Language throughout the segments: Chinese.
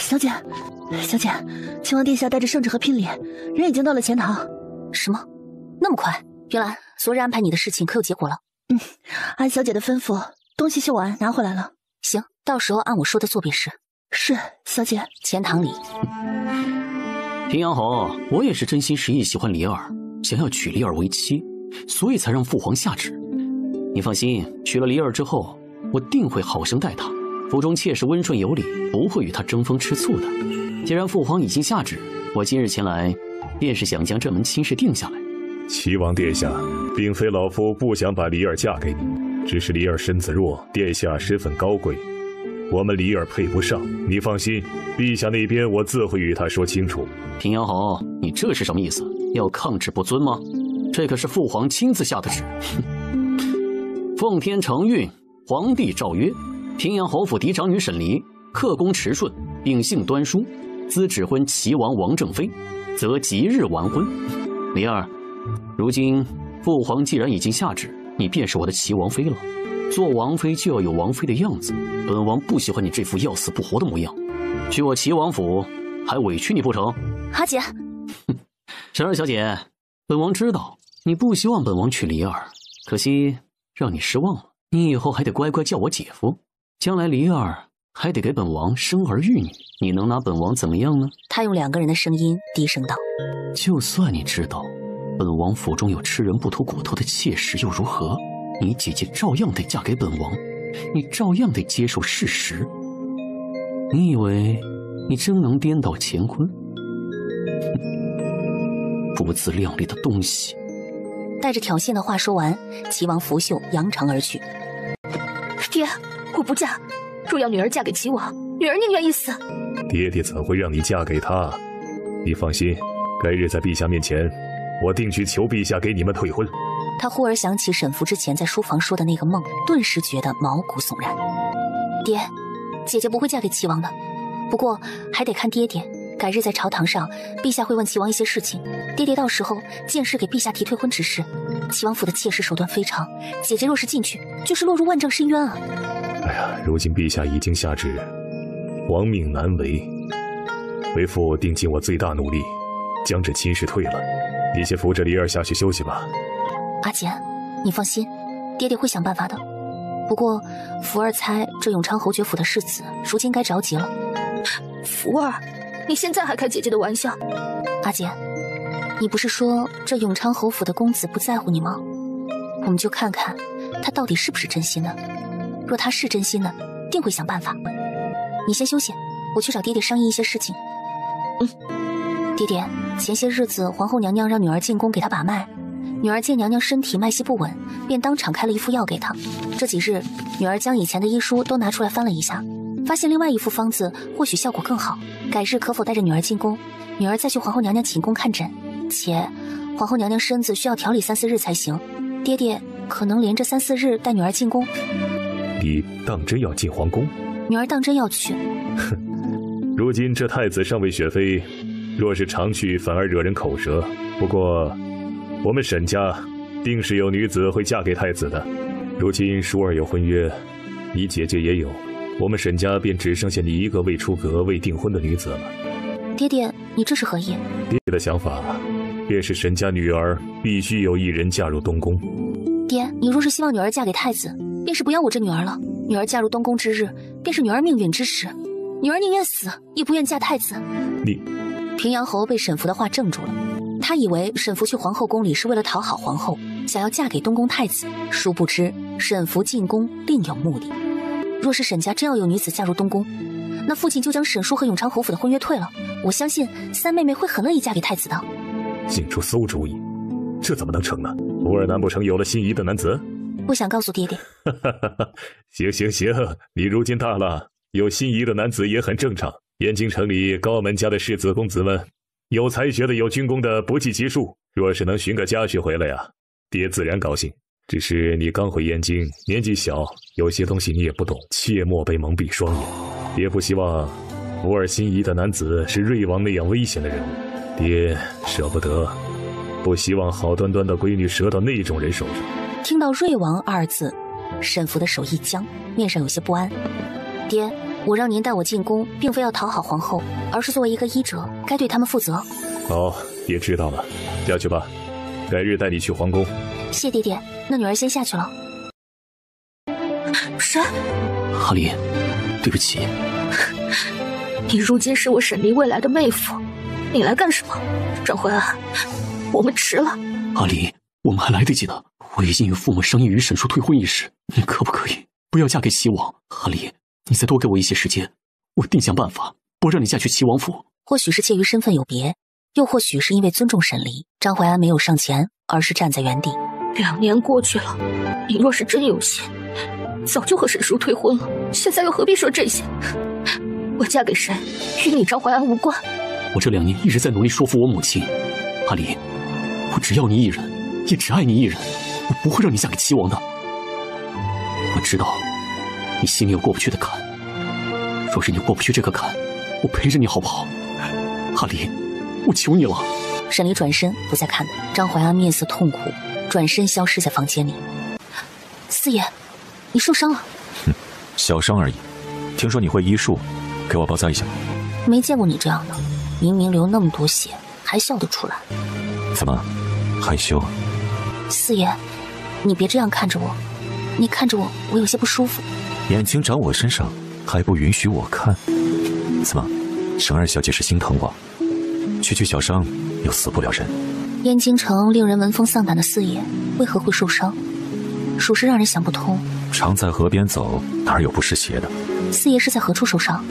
小姐，秦王殿下带着圣旨和聘礼，人已经到了钱塘。什么？那么快？原来昨日安排你的事情可有结果了？按小姐的吩咐，东西修完拿回来了。行，到时候按我说的做便是。是，小姐。钱塘里，平阳侯，我也是真心实意喜欢离儿，想要娶离儿为妻，所以才让父皇下旨。你放心，娶了离儿之后，我定会好生待她，府中妾室温顺有礼，不会与她争风吃醋的。既然父皇已经下旨，我今日前来，便是想将这门亲事定下来。齐王殿下，并非老夫不想把离儿嫁给你，只是离儿身子弱，殿下身份高贵，我们离儿配不上。你放心，陛下那边我自会与他说清楚。平阳侯，你这是什么意思？要抗旨不遵吗？这可是父皇亲自下的旨。奉天承运，皇帝诏曰：平阳侯府嫡长女沈离，克恭持顺，秉性端淑，兹指婚齐王王正妃，则即日完婚。离儿，如今父皇既然已经下旨，你便是我的齐王妃了。做王妃就要有王妃的样子，本王不喜欢你这副要死不活的模样。去我齐王府，还委屈你不成？阿姐，沈儿小姐，本王知道你不希望本王娶离儿，可惜让你失望了。你以后还得乖乖叫我姐夫，将来离儿还得给本王生儿育女，你能拿本王怎么样呢？他用2个人的声音低声道：就算你知道本王府中有吃人不吐骨头的妾室又如何？你姐姐照样得嫁给本王，你照样得接受事实。你以为你真能颠倒乾坤？不自量力的东西！带着挑衅的话说完，齐王拂袖扬长而去。爹，我不嫁，若要女儿嫁给齐王，女儿宁愿一死。爹爹怎会让你嫁给他？你放心，该日在陛下面前，我定去求陛下给你们退婚。他忽而想起沈福之前在书房说的那个梦，顿时觉得毛骨悚然。爹，姐姐不会嫁给齐王的，不过还得看爹爹。改日在朝堂上，陛下会问齐王一些事情，爹爹到时候见势给陛下提退婚指示。齐王府的妾室手段非常，姐姐若是进去，就是落入万丈深渊啊！哎呀，如今陛下已经下旨，王命难违，为父定尽我最大努力，将这亲事退了。你先扶着离儿下去休息吧。阿简，你放心，爹爹会想办法的。不过福儿猜这永昌侯爵府的世子如今该着急了。福儿，你现在还开姐姐的玩笑？阿简，你不是说这永昌侯府的公子不在乎你吗？我们就看看他到底是不是真心的。若他是真心的，定会想办法。你先休息，我去找爹爹商议一些事情。爹爹，前些日子皇后娘娘让女儿进宫给她把脉，女儿见娘娘身体脉息不稳，便当场开了一副药给她。这几日，女儿将以前的医书都拿出来翻了一下，发现另外一副方子或许效果更好。改日可否带着女儿进宫，女儿再去皇后娘娘寝宫看诊？且皇后娘娘身子需要调理3、4日才行，爹爹可能连着3、4日带女儿进宫。你当真要进皇宫？女儿当真要去。哼，如今这太子尚未选妃，若是常去反而惹人口舌。不过我们沈家定是有女子会嫁给太子的。如今淑儿有婚约，你姐姐也有，我们沈家便只剩下你一个未出阁未订婚的女子了。爹爹，你这是何意？爹的想法便是沈家女儿必须有一人嫁入东宫。爹，你若是希望女儿嫁给太子，便是不要我这女儿了。女儿嫁入东宫之日，便是女儿命运之时。女儿宁愿死，也不愿嫁太子。你……平阳侯被沈福的话怔住了，他以为沈福去皇后宫里是为了讨好皇后，想要嫁给东宫太子，殊不知沈福进宫另有目的。若是沈家真要有女子嫁入东宫，那父亲就将沈叔和永昌侯府的婚约退了。我相信三妹妹会很乐意嫁给太子的。竟出馊主意，这怎么能成呢？福儿难不成有了心仪的男子？不想告诉爹爹。行，你如今大了，有心仪的男子也很正常。燕京城里高门家的世子公子们，有才学的有军功的不计其数，若是能寻个家婿回来呀，爹自然高兴。只是你刚回燕京，年纪小，有些东西你也不懂，切莫被蒙蔽双眼。爹不希望福儿心仪的男子是瑞王那样危险的人物，爹舍不得，不希望好端端的闺女折到那种人手上。听到瑞王2字，沈福的手一僵，面上有些不安。爹，我让您带我进宫，并非要讨好皇后，而是作为一个医者，该对他们负责。哦，也知道了，下去吧，改日带你去皇宫。谢爹爹，那女儿先下去了。谁？哈利，对不起。你如今是我沈离未来的妹夫，你来干什么？张怀安，我们迟了。哈利，我们还来得及的。我已经与父母商议与沈叔退婚一事，你可不可以不要嫁给齐王？哈利，你再多给我一些时间，我定想办法不让你嫁去齐王府。或许是介于身份有别，又或许是因为尊重沈离，张怀安没有上前，而是站在原地。2年过去了，你若是真有心，早就和沈叔退婚了，现在又何必说这些？我嫁给谁，与你张怀安无关。我这2年一直在努力说服我母亲，哈利，我只要你一人，也只爱你一人，我不会让你嫁给齐王的。我知道你心里有过不去的坎，若是你过不去这个坎，我陪着你好不好？哈利，我求你了。沈离转身不再看他，张怀安面色痛苦，转身消失在房间里。四爷，你受伤了？小伤而已。听说你会医术，给我包扎一下。没见过你这样的，明明流那么多血，还笑得出来。怎么，害羞？四爷，你别这样看着我，你看着我，我有些不舒服。眼睛长我身上，还不允许我看？怎么，沈二小姐是心疼我？区小伤，又死不了人。燕京城令人闻风丧胆的四爷，为何会受伤？属实让人想不通。常在河边走，哪有不湿鞋的？四爷是在何处受伤？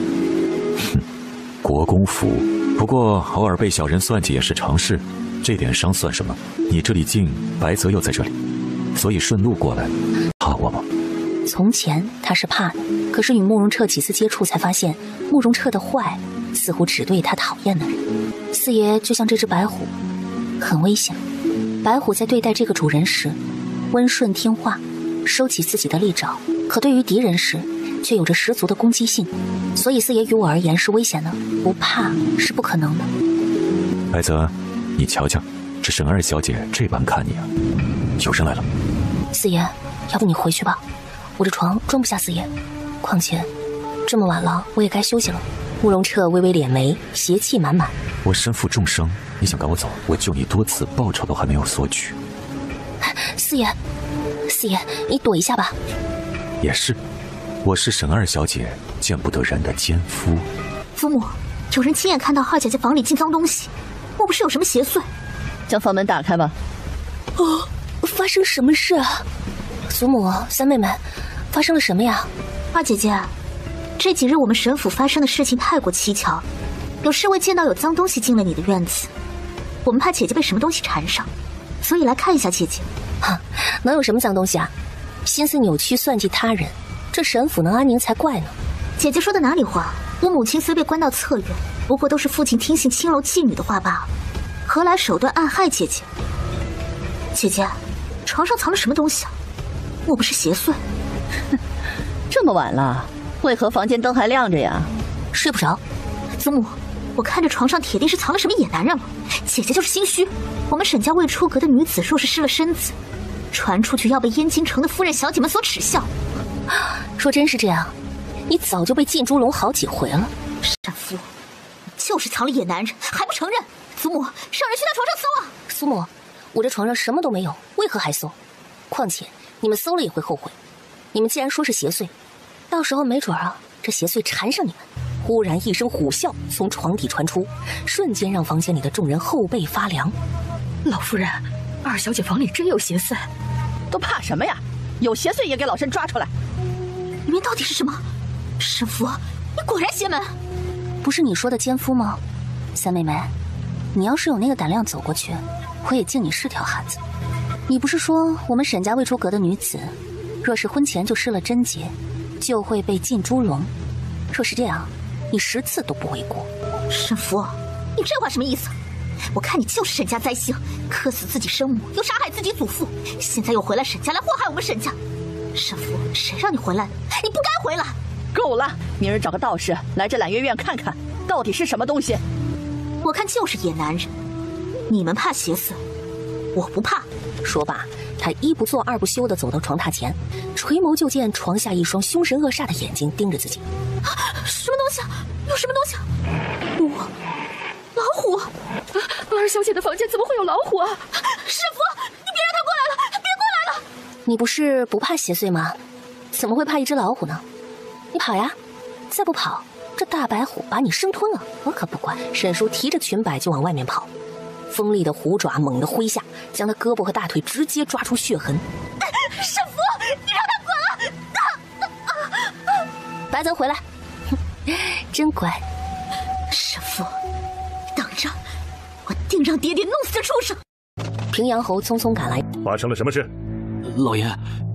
国公府，不过偶尔被小人算计也是常事，这点伤算什么？你这里近，白泽又在这里，所以顺路过来，怕我吗？从前他是怕的，可是与慕容彻几次接触，才发现慕容彻的坏似乎只对他讨厌的人。四爷就像这只白虎，很危险。白虎在对待这个主人时，温顺听话，收起自己的利爪，可对于敌人时，却有着十足的攻击性。所以四爷于我而言是危险的，不怕是不可能的。白泽，你瞧瞧，这沈二小姐这般看你啊，有人来了。四爷，要不你回去吧，我这床装不下四爷，况且这么晚了，我也该休息了。慕容彻微微敛眉，邪气满满。我身负重伤，你想赶我走？我救你多次，报酬都还没有索取。四爷，四爷，你躲一下吧。也是，我是沈二小姐见不得人的奸夫。祖母，有人亲眼看到二姐姐房里进脏东西，莫不是有什么邪祟？将房门打开吧。哦，发生什么事啊？祖母，三妹妹，发生了什么呀？二姐姐，这几日我们沈府发生的事情太过蹊跷，有侍卫见到有脏东西进了你的院子，我们怕姐姐被什么东西缠上，所以来看一下姐姐。能有什么脏东西啊？心思扭曲，算计他人，这沈府能安宁才怪呢。姐姐说的哪里话？我母亲虽被关到侧院，不过都是父亲听信青楼妓女的话罢了，何来手段暗害姐姐？姐姐，床上藏了什么东西啊？莫不是邪祟？这么晚了，为何房间灯还亮着呀？睡不着。祖母，我看这床上铁定是藏了什么野男人了。姐姐就是心虚，我们沈家未出阁的女子，若是失了身子，传出去要被燕京城的夫人小姐们所耻笑。若真是这样，你早就被进猪笼好几回了。傻夫，就是藏了野男人，还不承认？祖母，让人去他床上搜啊！苏母，我这床上什么都没有，为何还搜？况且你们搜了也会后悔。你们既然说是邪祟，到时候没准啊，这邪祟缠上你们，忽然一声虎啸从床底传出，瞬间让房间里的众人后背发凉。老夫人，二小姐房里真有邪祟。都怕什么呀？有邪祟也给老身抓出来！里面到底是什么？沈夫，你果然邪门！不是你说的奸夫吗？三妹妹，你要是有那个胆量走过去，我也敬你是条汉子。你不是说我们沈家未出阁的女子，若是婚前就失了贞洁，就会被进猪笼？若是这样，你10次都不为过。沈夫，你这话什么意思？我看你就是沈家灾星，克死自己生母，又杀害自己祖父，现在又回来沈家来祸害我们沈家。沈夫，谁让你回来的？你不该回来！够了，明日找个道士来这揽月院看看，到底是什么东西。我看就是野男人。你们怕邪祟，我不怕。说罢，他一不做二不休地走到床榻前，垂眸就见床下一双凶神恶煞的眼睛盯着自己。什么东西？有什么东西？老虎！二小姐的房间怎么会有老虎啊？师傅，你别让他过来了，别过来了！你不是不怕邪祟吗？怎么会怕一只老虎呢？你跑呀！再不跑，这大白虎把你生吞了，我可不管。沈叔提着裙摆就往外面跑，锋利的虎爪猛地挥下，将他胳膊和大腿直接抓出血痕。师傅，你让他滚！白泽回来，真乖。师傅，等着，我定让爹爹弄死这畜生！平阳侯匆匆赶来，发生了什么事？老爷，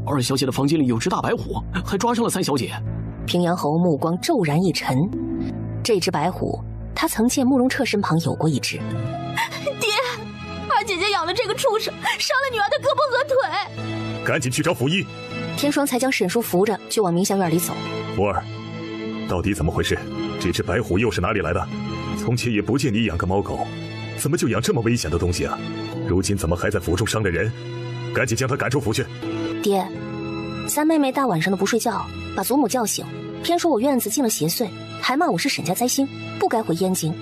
二小姐的房间里有只大白虎，还抓伤了三小姐。平阳侯目光骤然一沉，这只白虎，他曾见慕容彻身旁有过一只。爹，二姐姐养了这个畜生，伤了女儿的胳膊和腿。赶紧去找府医。天霜才将沈叔扶着，就往明祥院里走。福儿，到底怎么回事？这只白虎又是哪里来的？从前也不见你养个猫狗，怎么就养这么危险的东西啊？如今怎么还在府中伤着人？赶紧将他赶出府去！爹，三妹妹大晚上的不睡觉，把祖母叫醒，偏说我院子进了邪祟，还骂我是沈家灾星，不该回燕京。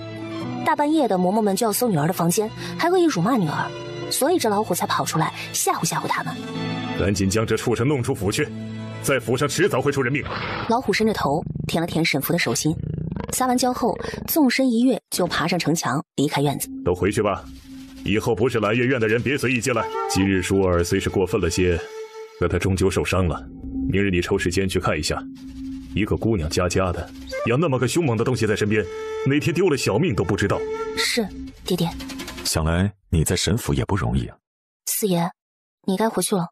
大半夜的，嬷嬷们就要搜女儿的房间，还恶意辱骂女儿，所以这老虎才跑出来吓唬吓唬他们。赶紧将这畜生弄出府去，在府上迟早会出人命。老虎伸着头舔了舔沈福的手心，撒完娇后，纵身一跃就爬上城墙，离开院子。都回去吧，以后不是揽月院的人别随意进来。今日舒儿虽是过分了些，可她终究受伤了。明日你抽时间去看一下，一个姑娘家家的，养那么个凶猛的东西在身边，哪天丢了小命都不知道。是，爹爹。想来你在沈府也不容易啊。四爷，你该回去了。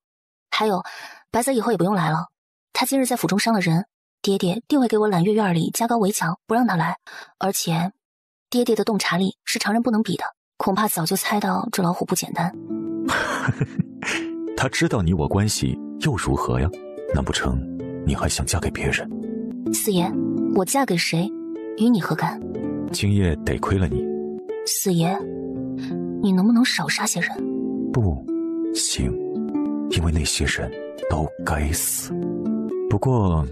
还有，白泽以后也不用来了。他今日在府中伤了人，爹爹定会给我揽月院里加高围墙，不让他来。而且，爹爹的洞察力是常人不能比的，恐怕早就猜到这老虎不简单。他知道你我关系又如何呀？难不成你还想嫁给别人？四爷，我嫁给谁，与你何干？今夜得亏了你。四爷，你能不能少杀些人？不行，因为那些人都该死。不过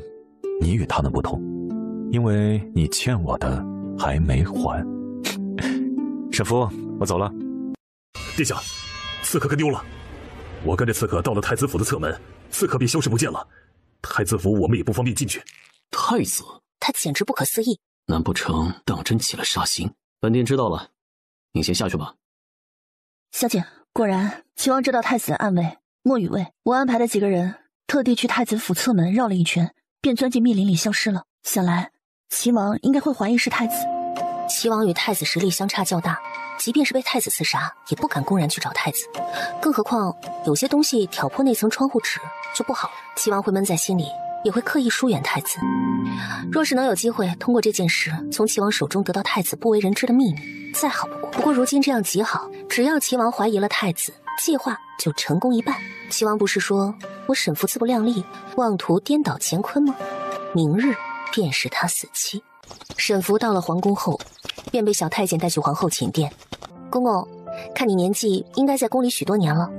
你与他们不同，因为你欠我的还没还。沈福，我走了。殿下，刺客跟丢了。我跟着刺客到了太子府的侧门，刺客便消失不见了。太子府我们也不方便进去。太子，他简直不可思议。难不成当真起了杀心？本殿知道了，你先下去吧。小姐，果然齐王知道太子的暗卫莫雨卫，我安排的几个人特地去太子府侧门绕了一圈，便钻进密林里消失了。想来齐王应该会怀疑是太子。齐王与太子实力相差较大，即便是被太子刺杀，也不敢公然去找太子。更何况有些东西挑破那层窗户纸就不好了，齐王会闷在心里，也会刻意疏远太子。若是能有机会通过这件事从齐王手中得到太子不为人知的秘密，再好不过。不过如今这样极好，只要齐王怀疑了太子，计划就成功一半。齐王不是说我沈福自不量力，妄图颠倒乾坤吗？明日便是他死期。沈福到了皇宫后，便被小太监带去皇后寝殿。公公，看你年纪应该在宫里许多年了，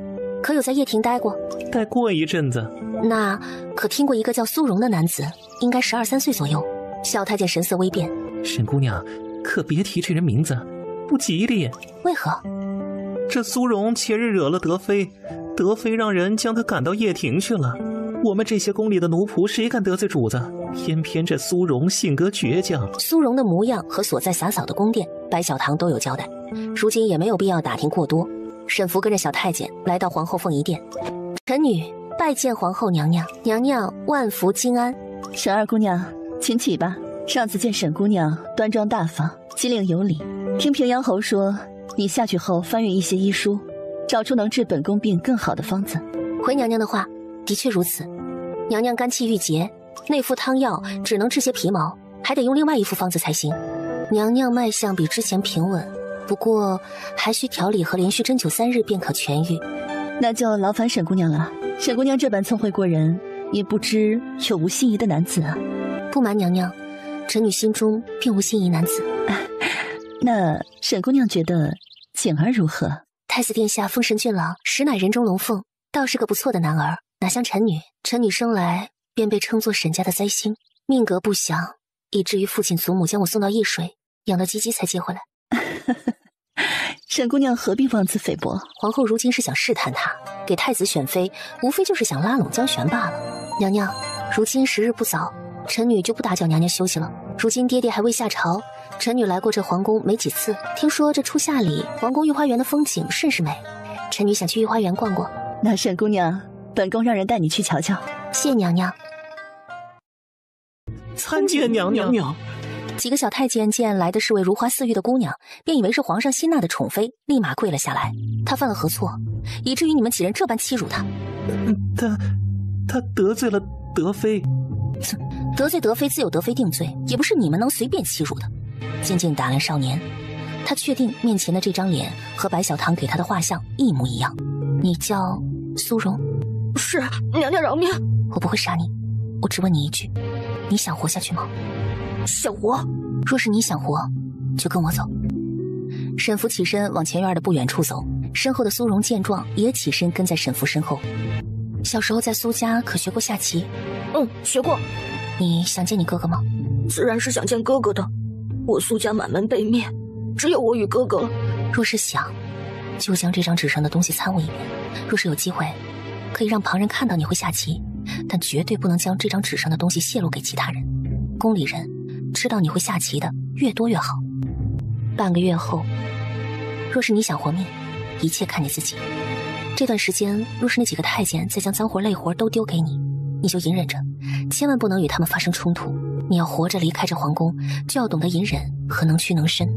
可有在掖庭待过？待过一阵子。那可听过一个叫苏荣的男子，应该12、13岁左右。小太监神色微变。沈姑娘，可别提这人名字，不吉利。为何？这苏荣前日惹了德妃，德妃让人将他赶到掖庭去了。我们这些宫里的奴仆谁敢得罪主子？偏偏这苏荣性格倔强。苏荣的模样和所在洒扫的宫殿，白小堂都有交代，如今也没有必要打听过多。沈福跟着小太监来到皇后凤仪殿，臣女拜见皇后娘娘，娘娘万福金安。沈二姑娘，请起吧。上次见沈姑娘端庄大方，机灵有礼，听平阳侯说你下去后翻阅一些医书，找出能治本宫病更好的方子。回娘娘的话，的确如此。娘娘肝气郁结，那副汤药只能治些皮毛，还得用另外一副方子才行。娘娘脉象比之前平稳，不过还需调理和连续针灸3日便可痊愈。那就劳烦沈姑娘了。沈姑娘这般聪慧过人，也不知有无心仪的男子啊？不瞒娘娘，臣女心中并无心仪男子。那沈姑娘觉得景儿如何？太子殿下丰神俊朗，实乃人中龙凤，倒是个不错的男儿，哪像臣女？臣女生来便被称作沈家的灾星，命格不详，以至于父亲祖母将我送到易水，养到鸡鸡才接回来。沈姑娘何必妄自菲薄？皇后如今是想试探他，给太子选妃，无非就是想拉拢江璇罢了。娘娘，如今时日不早，臣女就不打搅娘娘休息了。如今爹爹还未下朝，臣女来过这皇宫没几次，听说这初夏里皇宫御花园的风景甚是美，臣女想去御花园逛逛。那沈姑娘，本宫让人带你去瞧瞧。谢娘娘。参见娘娘。几个小太监见来的是位如花似玉的姑娘，便以为是皇上新纳的宠妃，立马跪了下来。她犯了何错，以至于你们几人这般欺辱她？她得罪了德妃。得罪德妃自有德妃定罪，也不是你们能随便欺辱的。静静打量少年，他确定面前的这张脸和白小棠给他的画像一模一样。你叫苏荣？是，娘娘饶命！我不会杀你，我只问你一句，你想活下去吗？想活。若是你想活，就跟我走。沈福起身往前院的不远处走，身后的苏荣见状也起身跟在沈福身后。小时候在苏家可学过下棋？学过。你想见你哥哥吗？自然是想见哥哥的。我苏家满门被灭，只有我与哥哥了。若是想，就将这张纸上的东西参悟一遍。若是有机会，可以让旁人看到你会下棋，但绝对不能将这张纸上的东西泄露给其他人。宫里人知道你会下棋的越多越好。半个月后，若是你想活命，一切看你自己。这段时间，若是那几个太监再将脏活累活都丢给你，你就隐忍着，千万不能与他们发生冲突。你要活着离开这皇宫，就要懂得隐忍和能屈能伸。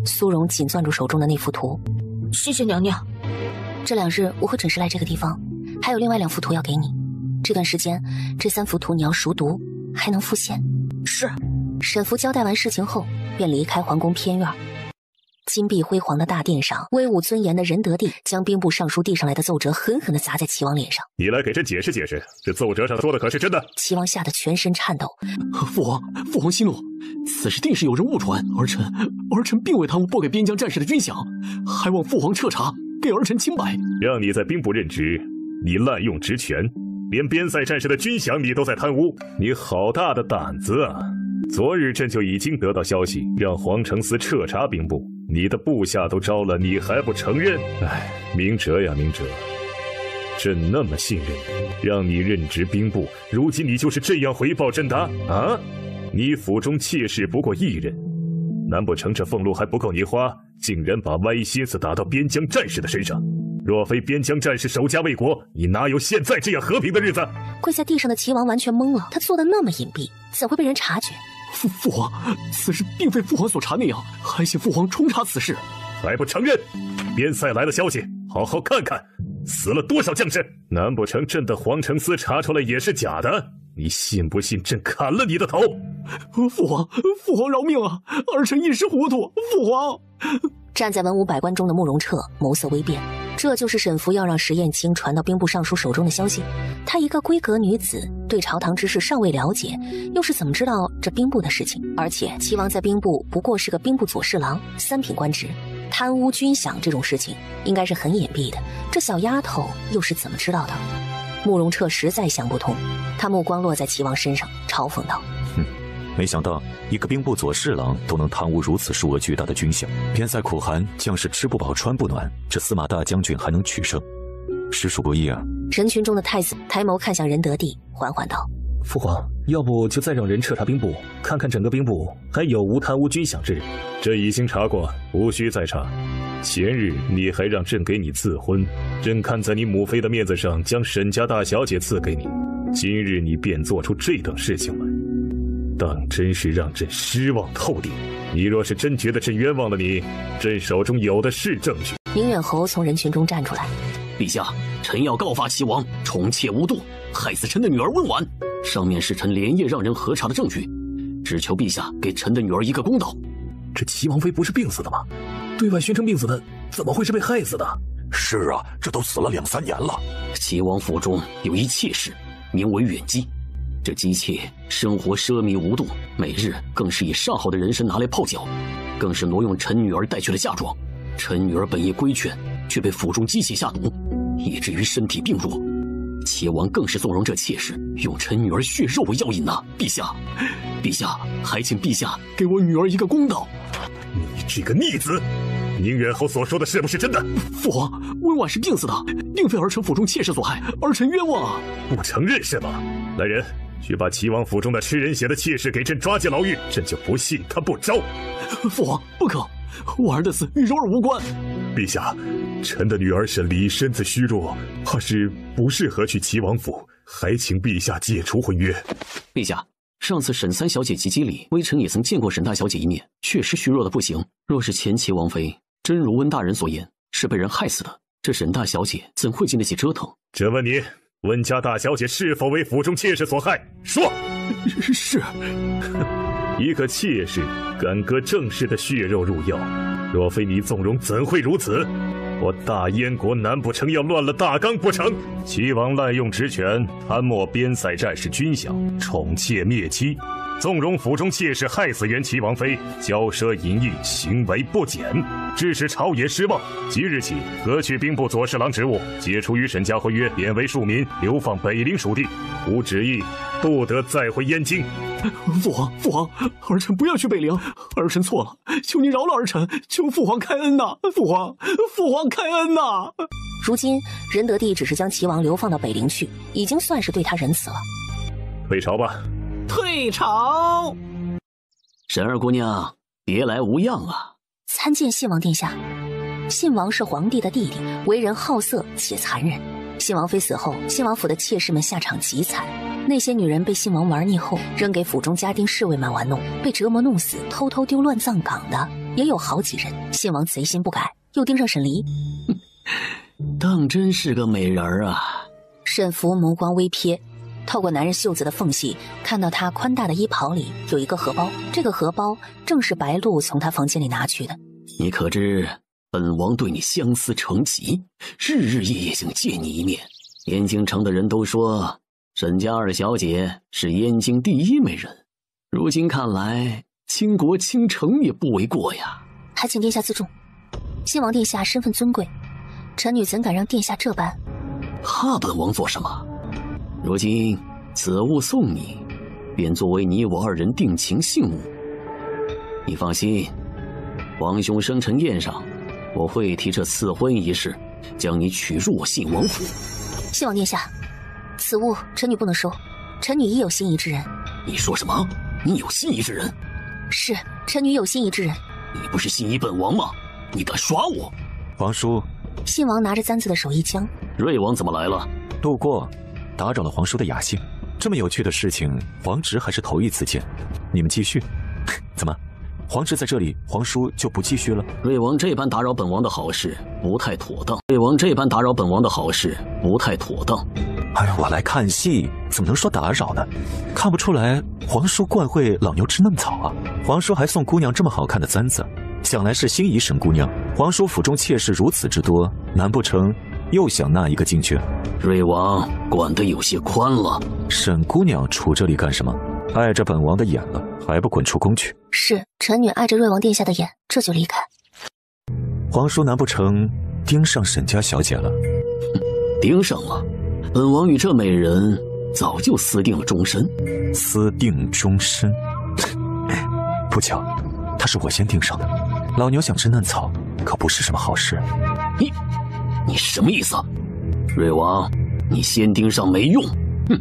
苏荣紧攥住手中的那幅图。谢谢娘娘。这2日我会准时来这个地方，还有另外2幅图要给你。这段时间，这3幅图你要熟读，还能复现。是。沈福交代完事情后，便离开皇宫偏院。金碧辉煌的大殿上，威武尊严的仁德帝将兵部尚书递上来的奏折狠狠地砸在齐王脸上。你来给朕解释解释，这奏折上说的可是真的？齐王吓得全身颤抖。父皇息怒，此事定是有人误传，儿臣并未贪污拨给边疆战士的军饷，还望父皇彻查，给儿臣清白。让你在兵部任职，你滥用职权，连边塞战士的军饷你都在贪污，你好大的胆子啊！昨日朕就已经得到消息，让皇承嗣彻查兵部，你的部下都招了，你还不承认？哎，明哲呀明哲，朕那么信任你，让你任职兵部，如今你就是这样回报朕的啊？你府中妾室不过1人，难不成这俸禄还不够你花，竟然把歪心思打到边疆战士的身上？若非边疆战士守家卫国，你哪有现在这样和平的日子？跪在地上的齐王完全懵了，他做的那么隐蔽，怎会被人察觉？父皇，此事并非父皇所查那样，还请父皇重查此事。还不承认？边塞来的消息，好好看看，死了多少将士？难不成朕的皇承嗣查出来也是假的？你信不信朕砍了你的头？父皇饶命啊！儿臣一时糊涂，父皇。站在文武百官中的慕容彻眸色微变，这就是沈福要让石燕青传到兵部尚书手中的消息。她一个闺阁女子，对朝堂之事尚未了解，又是怎么知道这兵部的事情？而且齐王在兵部不过是个兵部左侍郎，3品官职，贪污军饷这种事情应该是很隐蔽的，这小丫头又是怎么知道的？慕容彻实在想不通，他目光落在齐王身上，嘲讽道：没想到一个兵部左侍郎都能贪污如此数额巨大的军饷，边塞苦寒，将士吃不饱穿不暖，这司马大将军还能取胜，实属不易啊！人群中的太子抬眸看向仁德帝，缓缓道：父皇，要不就再让人彻查兵部，看看整个兵部还有无贪污军饷之人。这已经查过，无需再查。前日你还让朕给你赐婚，朕看在你母妃的面子上，将沈家大小姐赐给你。今日你便做出这等事情来，当真是让朕失望透顶。你若是真觉得朕冤枉了你，朕手中有的是证据。宁远侯从人群中站出来：陛下，臣要告发齐王宠妾无度，害死臣的女儿温婉。上面是臣连夜让人核查的证据，只求陛下给臣的女儿一个公道。这齐王妃不是病死的吗？对外宣称病死的，怎么会是被害死的？是啊，这都死了2、3年了。齐王府中有一妾室，名为远姬。这姬妾生活奢靡无度，每日更是以上好的人参拿来泡脚，更是挪用臣女儿带去的嫁妆。臣女儿本意规劝，却被府中姬妾下毒，以至于身体病弱。齐王更是纵容这妾室用臣女儿血肉为药引呐！陛下，陛下，还请陛下给我女儿一个公道。你这个逆子！宁远侯所说的是不是真的？父皇，温婉是病死的，并非儿臣府中妾室所害，儿臣冤枉啊！不承认是吗？来人，去把齐王府中的吃人血的妾室给朕抓进牢狱，朕就不信他不招。父皇，不可，我儿的死与柔儿无关。陛下，臣的女儿沈离身子虚弱，怕是不适合去齐王府，还请陛下解除婚约。陛下，上次沈三小姐及笄里，微臣也曾见过沈大小姐一面，确实虚弱的不行。若是前齐王妃真如温大人所言，是被人害死的，这沈大小姐怎会经得起折腾？朕问你，温家大小姐是否为府中妾室所害？说。是。一个妾室敢割正室的血肉入药，若非你纵容，怎会如此？我大燕国难不成要乱了大纲不成？齐王滥用职权，贪墨边塞战士军饷，宠妾灭妻，纵容府中妾室害死原齐王妃，骄奢淫逸，行为不检，致使朝野失望。即日起，革去兵部左侍郎职务，解除与沈家婚约，贬为庶民，流放北陵属地。无旨意，不得再回燕京。父皇，父皇，儿臣不要去北陵，儿臣错了，求您饶了儿臣，求父皇开恩呐！父皇，父皇开恩呐！如今仁德帝只是将齐王流放到北陵去，已经算是对他仁慈了。退朝吧。退朝。沈二姑娘，别来无恙啊！参见信王殿下。信王是皇帝的弟弟，为人好色且残忍。信王妃死后，信王府的妾室们下场极惨。那些女人被信王玩腻后，扔给府中家丁侍卫们玩弄，被折磨弄死，偷偷丢乱葬岗的也有好几人。信王贼心不改，又盯上沈离，当真是个美人儿啊！沈福眸光微瞥，透过男人袖子的缝隙，看到他宽大的衣袍里有一个荷包，这个荷包正是白露从他房间里拿去的。你可知本王对你相思成疾，日日夜夜想见你一面。燕京城的人都说沈家二小姐是燕京第一美人，如今看来倾国倾城也不为过呀。还请殿下自重，信王殿下身份尊贵，臣女怎敢让殿下这般？怕本王做什么？如今此物送你，便作为你我二人定情信物。你放心，皇兄生辰宴上，我会提这赐婚一事，将你娶入我信王府。信王殿下，此物臣女不能收，臣女亦有心仪之人。你说什么？你有心仪之人？是，臣女有心仪之人。你不是心仪本王吗？你敢耍我？皇叔。信王拿着簪子的手一僵。瑞王怎么来了？路过，打扰了皇叔的雅兴。这么有趣的事情，皇侄还是头一次见。你们继续。怎么，皇侄在这里，皇叔就不继续了？瑞王这般打扰本王的好事，不太妥当。瑞王这般打扰本王的好事，不太妥当。哎呀，我来看戏，怎么能说打扰呢？看不出来，皇叔惯会老牛吃嫩草啊！皇叔还送姑娘这么好看的簪子，想来是心仪沈姑娘。皇叔府中妾室如此之多，难不成又想纳一个进去？瑞王管得有些宽了。沈姑娘杵这里干什么？碍着本王的眼了，还不滚出宫去？是，臣女碍着瑞王殿下的眼，这就离开。皇叔难不成盯上沈家小姐了？盯上了。本王与这美人早就私定了终身。私定终身？不巧，她是我先盯上的。老牛想吃嫩草，可不是什么好事。你什么意思？瑞王，你先盯上没用。哼！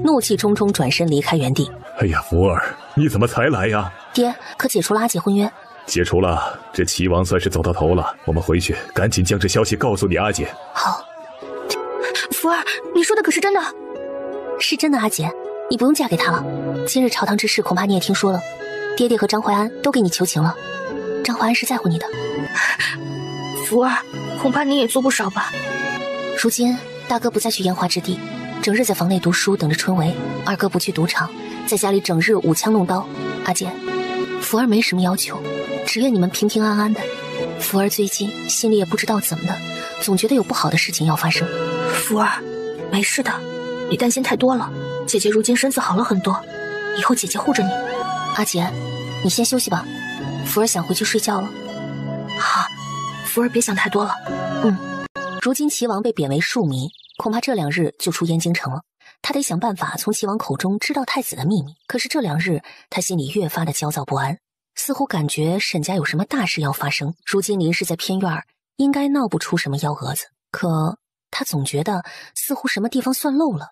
怒气冲冲转身离开原地。哎呀，福儿，你怎么才来呀？爹，可解除了阿姐婚约？解除了，这齐王算是走到头了。我们回去赶紧将这消息告诉你阿姐。好。福儿，你说的可是真的？是真的，阿姐，你不用嫁给他了。今日朝堂之事，恐怕你也听说了，爹爹和张怀安都给你求情了。张怀安是在乎你的。福儿，恐怕你也做不少吧？如今大哥不再去烟花之地，整日在房内读书等着春闱；二哥不去赌场，在家里整日舞枪弄刀。阿姐，福儿没什么要求，只愿你们平平安安的。福儿最近心里也不知道怎么的，总觉得有不好的事情要发生。福儿，没事的，你担心太多了。姐姐如今身子好了很多，以后姐姐护着你。阿姐，你先休息吧，福儿想回去睡觉了。好，福儿别想太多了。如今齐王被贬为庶民，恐怕这2日就出燕京城了。他得想办法从齐王口中知道太子的秘密。可是这2日，他心里越发的焦躁不安，似乎感觉沈家有什么大事要发生。如今临时在偏院，应该闹不出什么幺蛾子。可他总觉得似乎什么地方算漏了。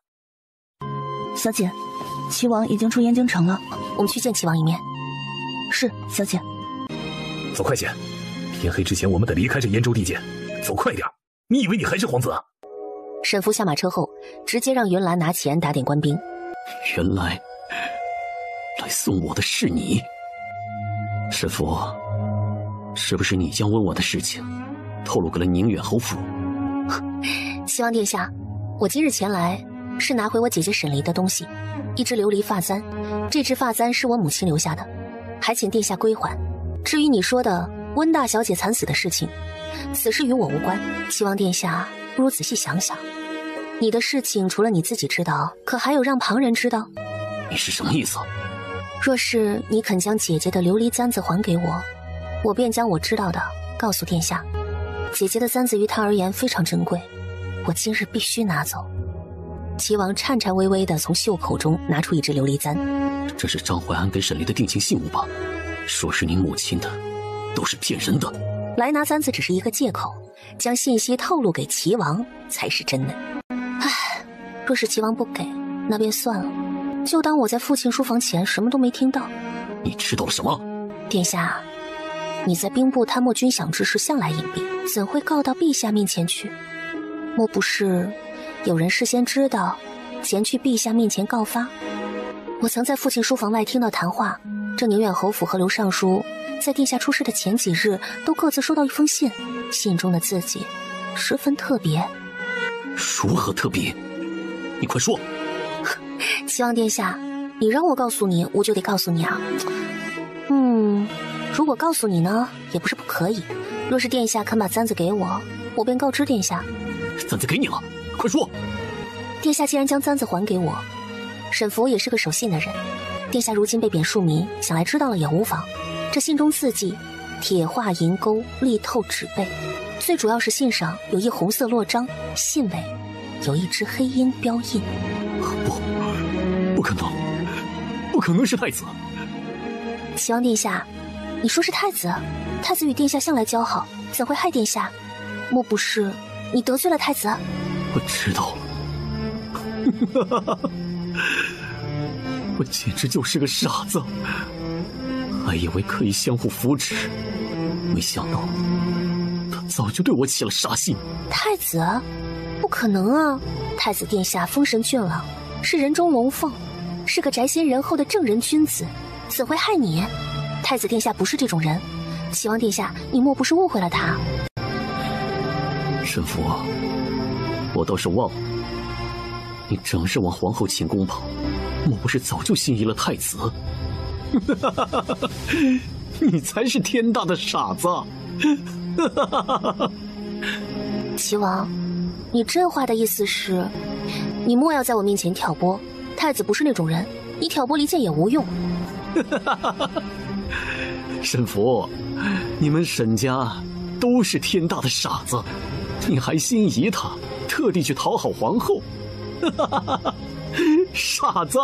小姐，齐王已经出燕京城了，我们去见齐王一面。是，小姐。走快些，天黑之前我们得离开这燕州地界。走快点，你以为你还是皇子啊？沈福下马车后，直接让云兰拿起安打点官兵。原来来送我的是你，沈福，是不是你将问我的事情透露给了宁远侯府？齐王殿下，我今日前来是拿回我姐姐沈离的东西，一只琉璃发簪。这只发簪是我母亲留下的，还请殿下归还。至于你说的温大小姐惨死的事情，此事与我无关。齐王殿下不如仔细想想，你的事情除了你自己知道，可还有让旁人知道？你是什么意思？若是你肯将姐姐的琉璃簪子还给我，我便将我知道的告诉殿下。姐姐的簪子于她而言非常珍贵，我今日必须拿走。齐王颤颤巍巍地从袖口中拿出一只琉璃簪。这是张怀安给沈离的定情信物吧？说是你母亲的，都是骗人的。来拿簪子只是一个借口，将信息透露给齐王才是真的。唉，若是齐王不给，那便算了，就当我在父亲书房前什么都没听到。你知道了什么？殿下，你在兵部贪墨军饷之事向来隐蔽，怎会告到陛下面前去？莫不是有人事先知道，前去陛下面前告发？我曾在父亲书房外听到谈话，这宁远侯府和刘尚书在殿下出事的前几日都各自收到一封信，信中的字迹十分特别。如何特别？你快说。齐王殿下，你让我告诉你，我就得告诉你啊。如果告诉你呢，也不是不可以。若是殿下肯把簪子给我，我便告知殿下。簪子给你了，快说。殿下既然将簪子还给我，沈福也是个守信的人，殿下如今被贬庶民，想来知道了也无妨。这信中字迹铁画银钩，力透纸背，最主要是信上有一红色落章，信尾有一只黑鹰标印。不可能，不可能是太子。齐王殿下，你说是太子？太子与殿下向来交好，怎会害殿下？莫不是你得罪了太子？我知道了。我简直就是个傻子，还以为可以相互扶持，没想到他早就对我起了杀心。太子？不可能啊！太子殿下风神俊朗，是人中龙凤，是个宅心仁厚的正人君子，怎会害你？太子殿下不是这种人，齐王殿下，你莫不是误会了他？沈福，我倒是忘了，你整日往皇后寝宫跑，莫不是早就心仪了太子？你才是天大的傻子！齐王，你这话的意思是，你莫要在我面前挑拨，太子不是那种人，你挑拨离间也无用。沈福，你们沈家都是天大的傻子，你还心仪他，特地去讨好皇后。傻子，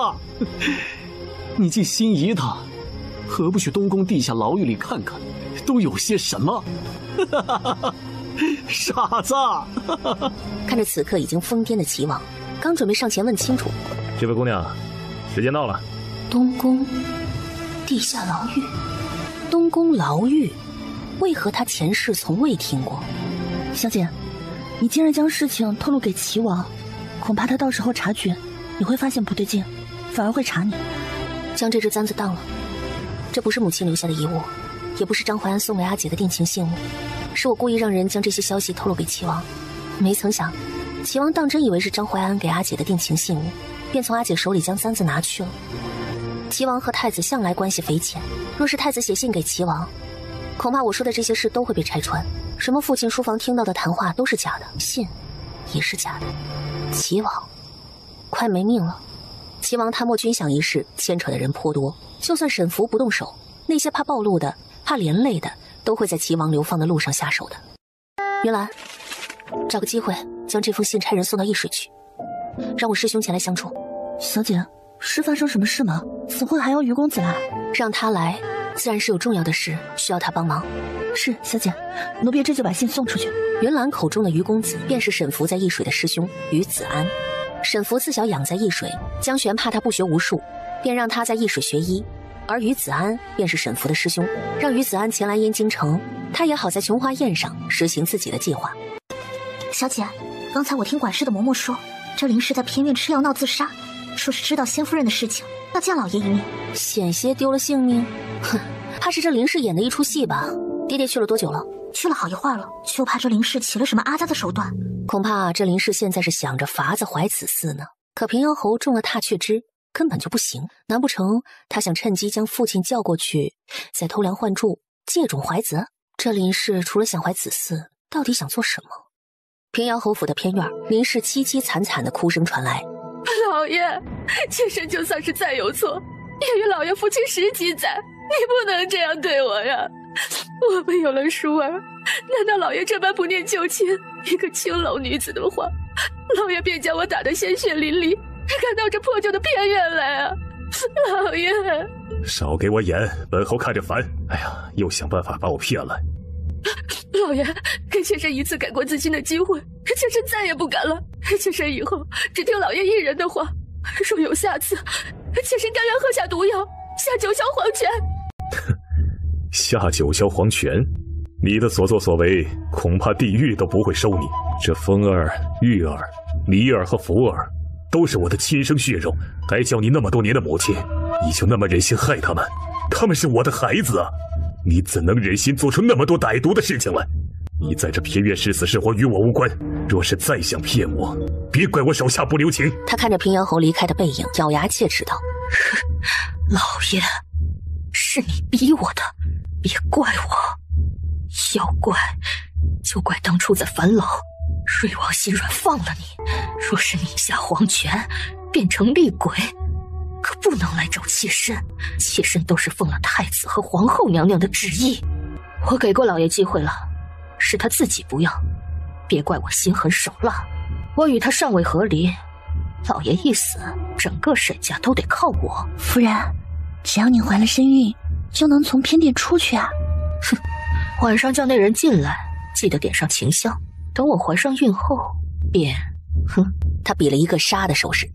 你既心仪他，何不去东宫地下牢狱里看看，都有些什么？傻子！看着此刻已经疯癫的齐王，刚准备上前问清楚，这位姑娘，时间到了。东宫地下牢狱，东宫牢狱，为何他前世从未听过？小姐，你既然将事情透露给齐王，恐怕他到时候察觉，你会发现不对劲，反而会查你。将这只簪子当了，这不是母亲留下的遗物，也不是张怀安送给阿姐的定情信物，是我故意让人将这些消息透露给齐王，没曾想齐王当真以为是张怀安给阿姐的定情信物，便从阿姐手里将簪子拿去了。齐王和太子向来关系匪浅，若是太子写信给齐王，恐怕我说的这些事都会被拆穿，什么父亲书房听到的谈话都是假的，信也是假的。齐王快没命了。齐王贪墨军饷一事牵扯的人颇多，就算沈福不动手，那些怕暴露的、怕连累的，都会在齐王流放的路上下手的。云兰，找个机会将这封信差人送到易水去，让我师兄前来相助。小姐，是发生什么事吗？怎会还要于公子来？让他来，自然是有重要的事需要他帮忙。是，小姐，奴婢这就把信送出去。云岚口中的于公子，便是沈福在易水的师兄于子安。沈福自小养在易水，江璇怕他不学无术，便让他在易水学医。而于子安便是沈福的师兄，让于子安前来燕京城，他也好在琼花宴上实行自己的计划。小姐，刚才我听管事的嬷嬷说，这林氏在偏院吃药闹自杀，说是知道仙夫人的事情，要见老爷一面，险些丢了性命。哼，怕是这林氏演的一出戏吧？爹爹去了多久了？去了好一会儿了，就怕这林氏起了什么阿扎的手段。恐怕这林氏现在是想着法子怀此嗣呢。可平遥侯中了踏雀之，根本就不行。难不成他想趁机将父亲叫过去，再偷梁换柱，借种怀子？这林氏除了想怀此嗣，到底想做什么？平遥侯府的偏院，林氏凄凄惨惨的哭声传来。老爷，妾身就算是再有错，也与老爷夫妻10几载，你不能这样对我呀！我们有了淑儿，难道老爷这般不念旧情？一个青楼女子的话，老爷便将我打得鲜血淋漓，赶到这破旧的偏院来啊！老爷，少给我演，本侯看着烦。哎呀，又想办法把我骗来。老爷，给妾身一次改过自新的机会，妾身再也不敢了。妾身以后只听老爷一人的话，若有下次，妾身甘愿喝下毒药，下九霄黄泉。下九霄黄泉，你的所作所为，恐怕地狱都不会收你。这风儿、玉儿、梨儿和福儿，都是我的亲生血肉，该叫你那么多年的母亲，你就那么忍心害他们？他们是我的孩子啊！你怎能忍心做出那么多歹毒的事情来？你在这偏院是死是活与我无关，若是再想骗我，别怪我手下不留情。他看着平遥侯离开的背影，咬牙切齿道：老爷，是你逼我的，别怪我。要怪就怪当初在樊牢，瑞王心软放了你。若是你下黄泉变成厉鬼，可不能来找妾身，妾身都是奉了太子和皇后娘娘的旨意。我给过老爷机会了，是他自己不要，别怪我心狠手辣。我与他尚未和离，老爷一死，整个沈家都得靠我。夫人，只要你怀了身孕，就能从偏殿出去啊。哼，晚上叫那人进来，记得点上琴香，等我怀上孕后便……哼，他比了一个杀的手势。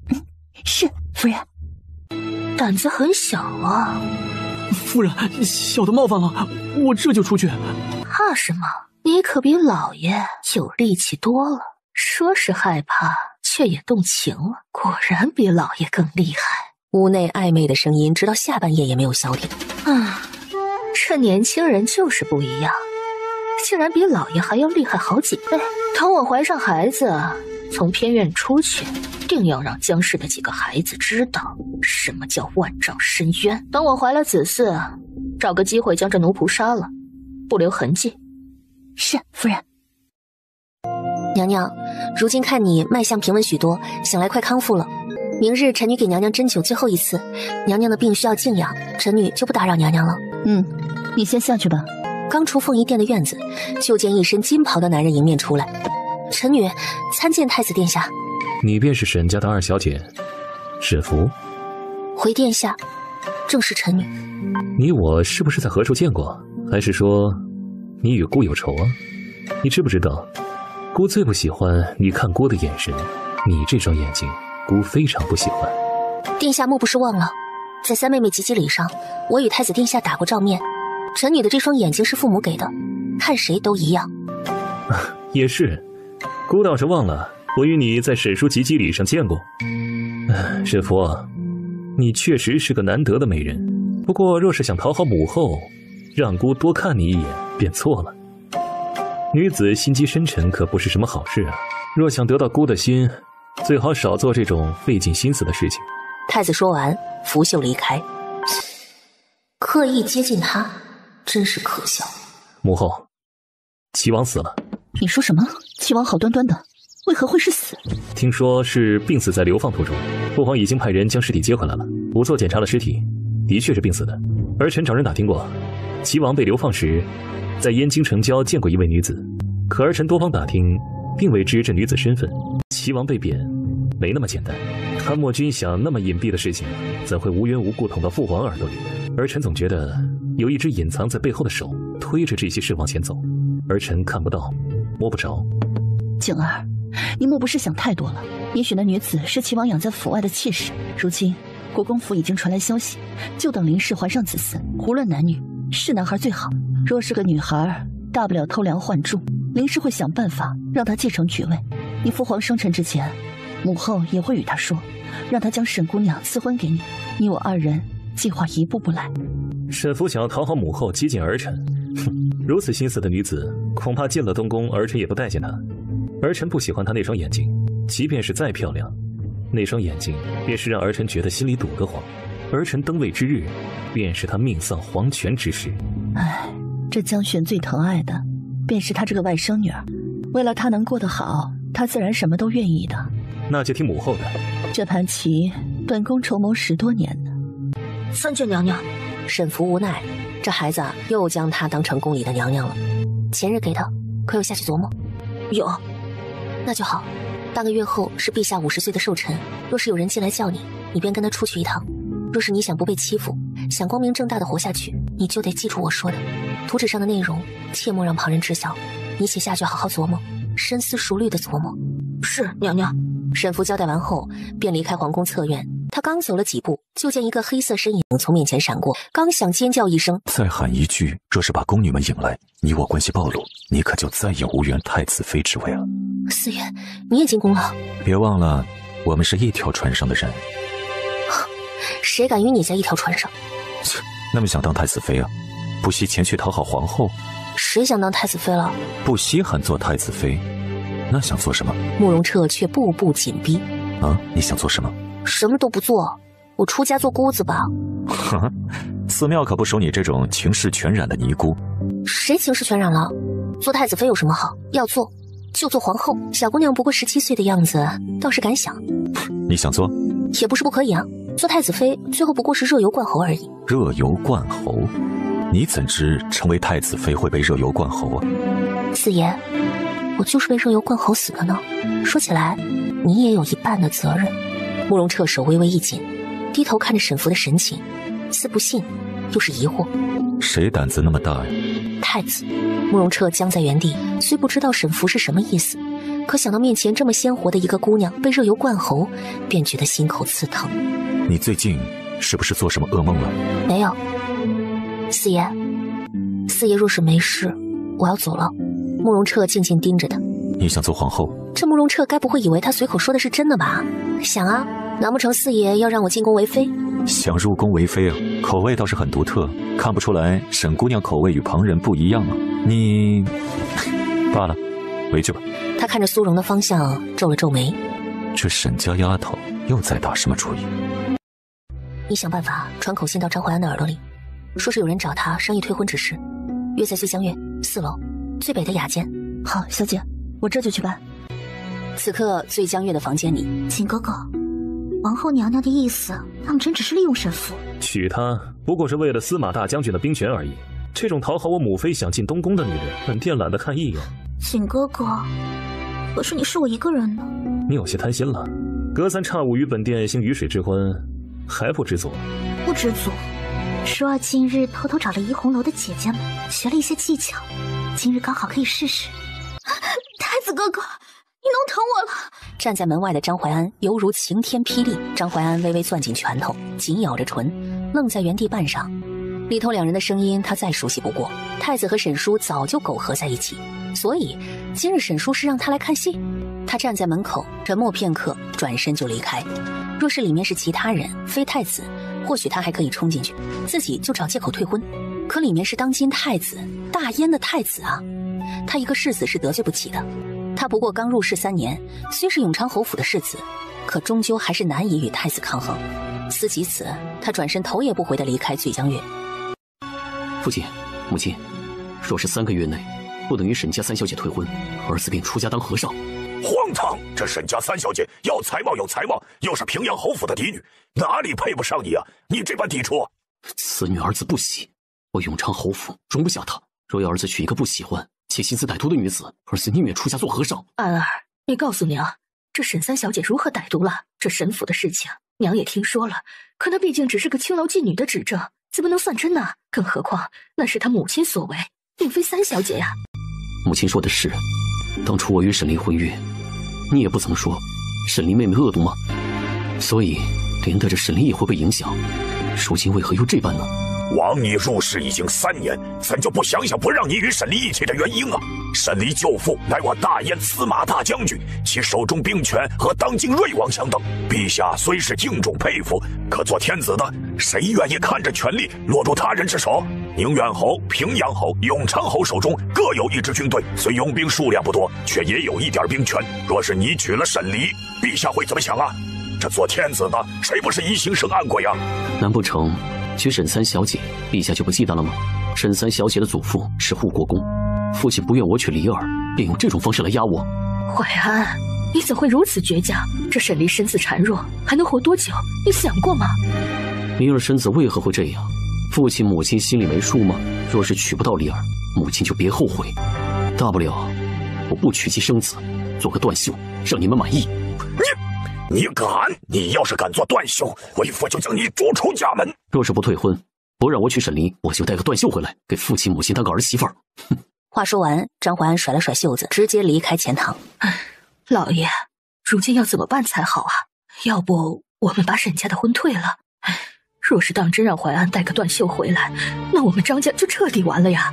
是，夫人。胆子很小啊。夫人，小的冒犯了，我这就出去。怕什么？你可比老爷有力气多了。说是害怕，却也动情了，果然比老爷更厉害。屋内暧昧的声音直到下半夜也没有消停。这年轻人就是不一样，竟然比老爷还要厉害好几倍。等我怀上孩子，从偏院出去，定要让江氏的几个孩子知道什么叫万丈深渊。等我怀了子嗣，找个机会将这奴仆杀了，不留痕迹。是，夫人。娘娘，如今看你脉象平稳许多，想来快康复了。明日臣女给娘娘针灸最后一次，娘娘的病需要静养，臣女就不打扰娘娘了。你先下去吧。刚出凤仪殿的院子，就见一身金袍的男人迎面出来。臣女参见太子殿下。你便是沈家的二小姐沈福？回殿下，正是臣女。你我是不是在何处见过？还是说你与姑有仇啊？你知不知道，姑最不喜欢你看姑的眼神，你这双眼睛姑非常不喜欢。殿下莫不是忘了，在三妹妹及笄礼上，我与太子殿下打过照面。臣女的这双眼睛是父母给的，看谁都一样。也是，姑倒是忘了，我与你在沈叔及笄礼上见过。沈福，你确实是个难得的美人，不过若是想讨好母后，让姑多看你一眼便错了。女子心机深沉可不是什么好事啊，若想得到姑的心，最好少做这种费尽心思的事情。太子说完，拂袖离开。刻意接近他，真是可笑。母后，齐王死了。你说什么？齐王好端端的，为何会是死？听说是病死在流放途中，父皇已经派人将尸体接回来了。仵作检查了尸体，的确是病死的。儿臣找人打听过，齐王被流放时，在燕京城郊见过一位女子，可儿臣多方打听，并未知这女子身份。齐王被贬，没那么简单。韩墨君想那么隐蔽的事情，怎会无缘无故捅到父皇耳朵里？儿臣总觉得有一只隐藏在背后的手推着这些事往前走，儿臣看不到，摸不着。景儿，你莫不是想太多了？也许那女子是齐王养在府外的妾室，如今国公府已经传来消息，就等林氏怀上子嗣，无论男女，是男孩最好。若是个女孩，大不了偷梁换柱，林氏会想办法让她继承爵位。你父皇生辰之前，母后也会与他说，让他将沈姑娘赐婚给你。你我二人计划一步步来。沈福想要讨好母后，激进儿臣，哼，如此心思的女子，恐怕进了东宫，儿臣也不待见她。儿臣不喜欢她那双眼睛，即便是再漂亮，那双眼睛便是让儿臣觉得心里堵得慌。儿臣登位之日，便是她命丧黄泉之时。唉，这江璇最疼爱的，便是她这个外甥女儿。为了她能过得好，她自然什么都愿意的。那就听母后的。这盘棋，本宫筹谋10多年呢。参见娘娘。沈福无奈，这孩子又将她当成宫里的娘娘了。前日给的，可有下去琢磨？有。那就好。半个月后是陛下50岁的寿辰，若是有人进来叫你，你便跟他出去一趟。若是你想不被欺负，想光明正大的活下去，你就得记住我说的。图纸上的内容，切莫让旁人知晓。你写下去，好好琢磨，深思熟虑的琢磨。是，娘娘。沈福交代完后，便离开皇宫侧院。他刚走了几步，就见一个黑色身影从面前闪过，刚想尖叫一声，再喊一句，若是把宫女们引来，你我关系暴露，你可就再也无缘太子妃之位了。四爷，你也进宫了？别忘了，我们是一条船上的人。谁敢与你在一条船上？切，那么想当太子妃啊？不惜前去讨好皇后？谁想当太子妃了？不稀罕做太子妃，那想做什么？慕容彻却步步紧逼。啊，你想做什么？什么都不做，我出家做姑子吧。呵，寺庙可不收你这种情势全染的尼姑。谁情势全染了？做太子妃有什么好？要做就做皇后。小姑娘不过17岁的样子，倒是敢想。你想做？也不是不可以啊。做太子妃最后不过是热油灌喉而已。热油灌喉？你怎知成为太子妃会被热油灌喉啊？四爷，我就是被热油灌喉死的呢。说起来，你也有一半的责任。慕容彻手微微一紧，低头看着沈福的神情，似不信，又是疑惑。谁胆子那么大呀？太子。慕容彻僵在原地，虽不知道沈福是什么意思，可想到面前这么鲜活的一个姑娘被热油灌喉，便觉得心口刺疼。你最近是不是做什么噩梦了？没有。四爷，四爷若是没事，我要走了。慕容彻静静盯着他。你想做皇后？这慕容彻该不会以为他随口说的是真的吧？想啊，难不成四爷要让我进宫为妃？想入宫为妃啊，口味倒是很独特，看不出来沈姑娘口味与旁人不一样啊。你罢了，回去吧。他看着苏荣的方向，皱了皱眉。这沈家丫头又在打什么主意？你想办法传口信到张怀安的耳朵里，说是有人找他商议退婚之事，约在醉香苑4楼最北的雅间。好，小姐，我这就去办。此刻醉江月的房间里，景哥哥，王后娘娘的意思，他们真只是利用沈福，娶她不过是为了司马大将军的兵权而已。这种讨好我母妃想进东宫的女人，本殿懒得看一眼。景哥哥，可是你是我一个人呢。你有些贪心了，隔三差五与本殿行鱼水之婚，还不知足？不知足。舒儿近日偷偷找了怡红楼的姐姐们，学了一些技巧，今日刚好可以试试。太子哥哥，你弄疼我了！站在门外的张怀安犹如晴天霹雳。张怀安微微攥紧拳头，紧咬着唇，愣在原地半晌。里头两人的声音他再熟悉不过，太子和沈叔早就苟合在一起，所以今日沈叔是让他来看戏。他站在门口沉默片刻，转身就离开。若是里面是其他人，非太子，或许他还可以冲进去，自己就找借口退婚。可里面是当今太子大燕的太子啊，他一个世子是得罪不起的。他不过刚入世3年，虽是永昌侯府的世子，可终究还是难以与太子抗衡。思及此，他转身头也不回地离开醉江月。父亲、母亲，若是3个月内不能与沈家3小姐退婚，儿子便出家当和尚。荒唐！这沈家3小姐要才貌有才貌，又是平阳侯府的嫡女，哪里配不上你啊？你这般抵触，此女儿子不喜，我永昌侯府容不下她。若要儿子娶一个不喜欢且心思歹毒的女子，儿子宁愿出家做和尚。安儿，你告诉娘，这沈三小姐如何歹毒了？这沈府的事情，娘也听说了。可那毕竟只是个青楼妓女的指证，怎么能算真呢？更何况那是她母亲所为，并非三小姐呀。母亲说的是，当初我与沈离婚约，你也不曾说沈离妹妹恶毒吗？所以连带着沈离也会被影响。如今为何又这般呢？枉你入仕已经3年，怎就不想想不让你与沈离一起的原因啊？沈离舅父乃我大燕司马大将军，其手中兵权和当今瑞王相等。陛下虽是敬重佩服，可做天子的，谁愿意看着权力落入他人之手？宁远侯、平阳侯、永昌侯手中各有一支军队，虽拥兵数量不多，却也有一点兵权。若是你娶了沈离，陛下会怎么想啊？这做天子的，谁不是疑心生暗鬼啊？难不成娶沈三小姐，陛下就不忌惮了吗？沈三小姐的祖父是护国公，父亲不愿我娶离儿，便用这种方式来压我。淮安，你怎会如此倔强？这沈离身子孱弱，还能活多久？你想过吗？离儿身子为何会这样？父亲母亲心里没数吗？若是娶不到离儿，母亲就别后悔。大不了我不娶妻生子，做个断袖，让你们满意。你敢？你要是敢做断袖，为父就将你逐出家门。若是不退婚，不让我娶沈离，我就带个断袖回来，给父亲母亲当个儿媳妇儿。话说完，张淮安甩了甩袖子，直接离开钱塘。老爷，如今要怎么办才好啊？要不我们把沈家的婚退了？若是当真让淮安带个断袖回来，那我们张家就彻底完了呀！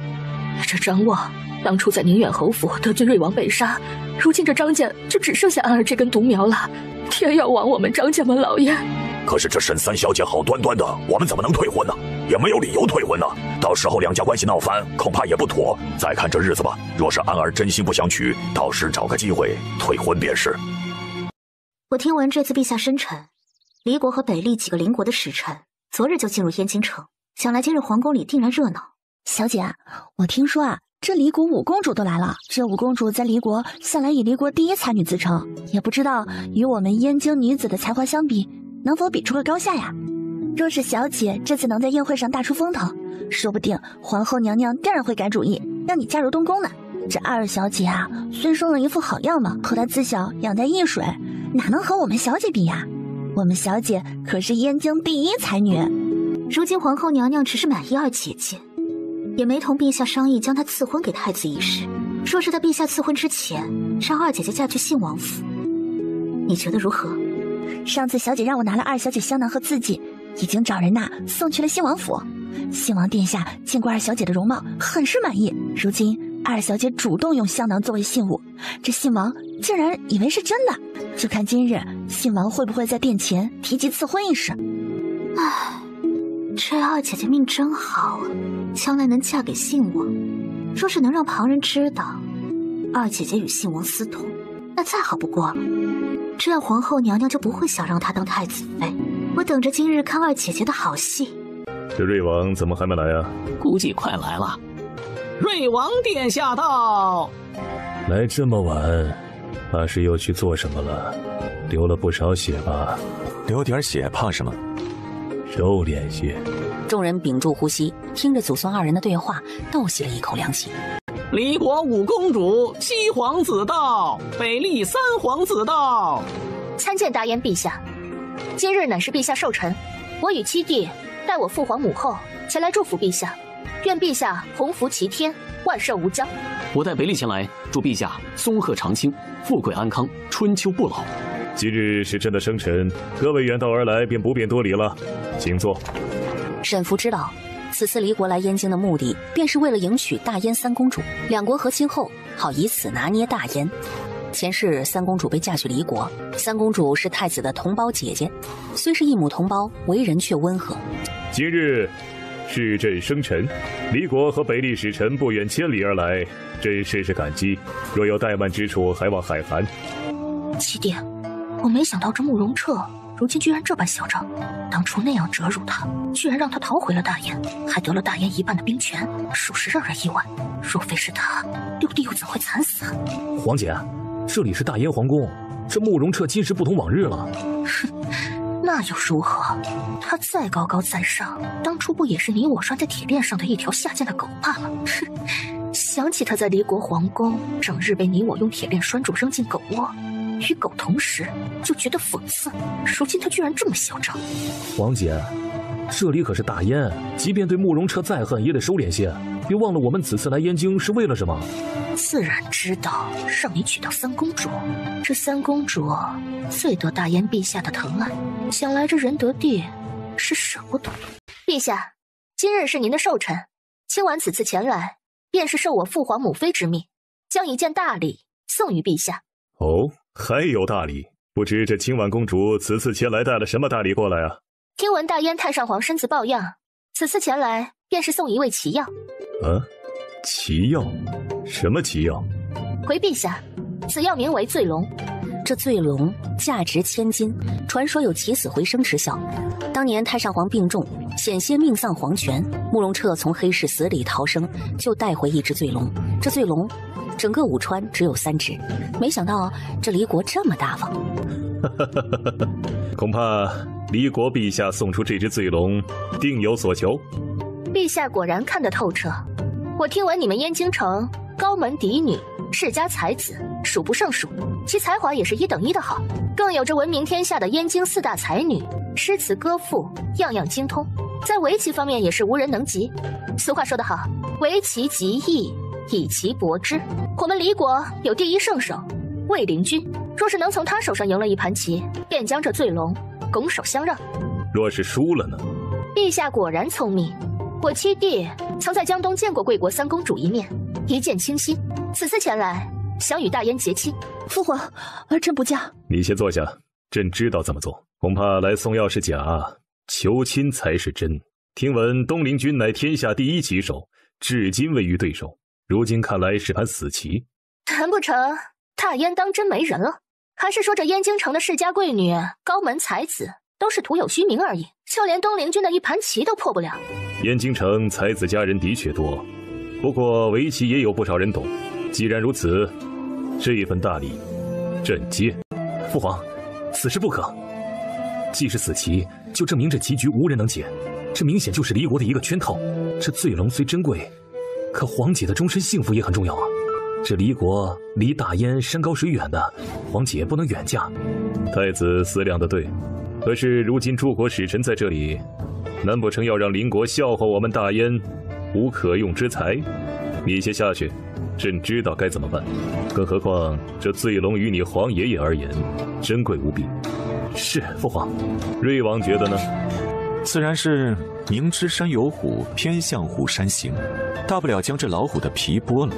这张望当初在宁远侯府得罪瑞王被杀，如今这张家就只剩下安儿这根独苗了。天要亡我们张家吗，老爷？可是这沈三小姐好端端的，我们怎么能退婚呢？也没有理由退婚呢。到时候两家关系闹翻，恐怕也不妥。再看这日子吧，若是安儿真心不想娶，到时找个机会退婚便是。我听闻这次陛下生辰，离国和北厉几个邻国的使臣昨日就进入燕京城，想来今日皇宫里定然热闹。小姐，我听说啊，这离国五公主都来了。这五公主在离国向来以离国第一才女自称，也不知道与我们燕京女子的才华相比，能否比出个高下呀？若是小姐这次能在宴会上大出风头，说不定皇后娘娘定然会改主意，让你嫁入东宫呢。这二小姐啊，虽生了一副好样貌，可她自小养在易水，哪能和我们小姐比呀？我们小姐可是燕京第一才女。如今皇后娘娘只是满意二姐姐，也没同陛下商议将她赐婚给太子一事。若是在陛下赐婚之前，让二姐姐嫁去信王府，你觉得如何？上次小姐让我拿了二小姐香囊和字迹，已经找人送去了信王府。信王殿下见过二小姐的容貌，很是满意。如今二小姐主动用香囊作为信物，这信王竟然以为是真的。就看今日信王会不会在殿前提及赐婚一事。唉，这二姐姐命真好啊，将来能嫁给信王。若是能让旁人知道二姐姐与信王私通，那再好不过了。这样皇后娘娘就不会想让她当太子妃。我等着今日看二姐姐的好戏。这瑞王怎么还没来啊？估计快来了。瑞王殿下到。来这么晚，怕是又去做什么了？流了不少血吧？流点血怕什么？收敛些。众人屏住呼吸，听着祖孙二人的对话，倒吸了一口凉气。离国五公主7皇子到，北厉3皇子到。参见大燕陛下，今日乃是陛下寿辰，我与七弟代我父皇母后前来祝福陛下，愿陛下鸿福齐天，万寿无疆。我带北厉前来，祝陛下松鹤长青，富贵安康，春秋不老。今日是朕的生辰，各位远道而来，便不便多礼了，请坐。沈福知道，此次离国来燕京的目的，便是为了迎娶大燕三公主，两国和亲后，好以此拿捏大燕。前世三公主被嫁去离国，三公主是太子的同胞姐姐，虽是异母同胞，为人却温和。今日是朕生辰，离国和北厉使臣不远千里而来，朕甚是感激。若有怠慢之处，还望海涵。七弟，我没想到这慕容彻如今居然这般嚣张，当初那样折辱他，居然让他逃回了大燕，还得了大燕一半的兵权，属实让人意外。若非是他，六弟又怎会惨死？皇姐，这里是大燕皇宫，这慕容彻今时不同往日了。哼，那又如何？他再高高在上，当初不也是你我拴在铁链上的一条下贱的狗罢了？哼，想起他在离国皇宫整日被你我用铁链拴住扔进狗窝，与狗同食，就觉得讽刺。如今他居然这么嚣张。皇姐，这里可是大燕，即便对慕容彻再恨，也得收敛些。别忘了我们此次来燕京是为了什么。自然知道，让你娶到三公主。这三公主最得大燕陛下的疼爱，想来这仁德帝是舍不得。陛下，今日是您的寿辰，亲婉此次前来，便是受我父皇母妃之命，将一件大礼送于陛下。哦，还有大礼？不知这清婉公主此次前来带了什么大礼过来啊？听闻大燕太上皇身子抱恙，此次前来便是送一味奇药。奇药？什么奇药？回陛下，此药名为醉龙。这醉龙价值1000金，传说有起死回生之效。当年太上皇病重，险些命丧黄泉，慕容彻从黑市死里逃生，就带回一只醉龙。这醉龙整个武川只有3只，没想到这离国这么大方。恐怕离国陛下送出这只醉龙，定有所求。陛下果然看得透彻。我听闻你们燕京城高门嫡女、世家才子数不胜数，其才华也是1等1的好，更有着闻名天下的燕京4大才女，诗词歌赋样样精通，在围棋方面也是无人能及。俗话说得好，围棋即艺，以棋博之。我们离国有第一圣手卫灵君，若是能从他手上赢了一盘棋，便将这醉龙拱手相让。若是输了呢？陛下果然聪明。我七弟曾在江东见过贵国三公主一面，一见倾心，此次前来想与大燕结亲。父皇，儿臣不嫁。你先坐下，朕知道怎么做。恐怕来送药是假，求亲才是真。听闻东陵君乃天下第一棋手，至今未遇对手，如今看来是盘死棋。难不成大燕当真没人了？还是说这燕京城的世家贵女、高门才子都是徒有虚名而已，就连东陵君的一盘棋都破不了？燕京城才子佳人的确多，不过围棋也有不少人懂。既然如此，这一份大礼，朕接。父皇，此事不可。既是死棋，就证明这棋局无人能解，这明显就是离国的一个圈套。这醉龙虽珍贵，可皇姐的终身幸福也很重要啊。这离国离大燕山高水远的，皇姐不能远嫁。太子思量得对，可是如今诸国使臣在这里，难不成要让邻国笑话我们大燕无可用之才？你先下去，朕知道该怎么办。更何况这醉龙于你皇爷爷而言，珍贵无比。是父皇。瑞王觉得呢？自然是明知山有虎，偏向虎山行，大不了将这老虎的皮剥了。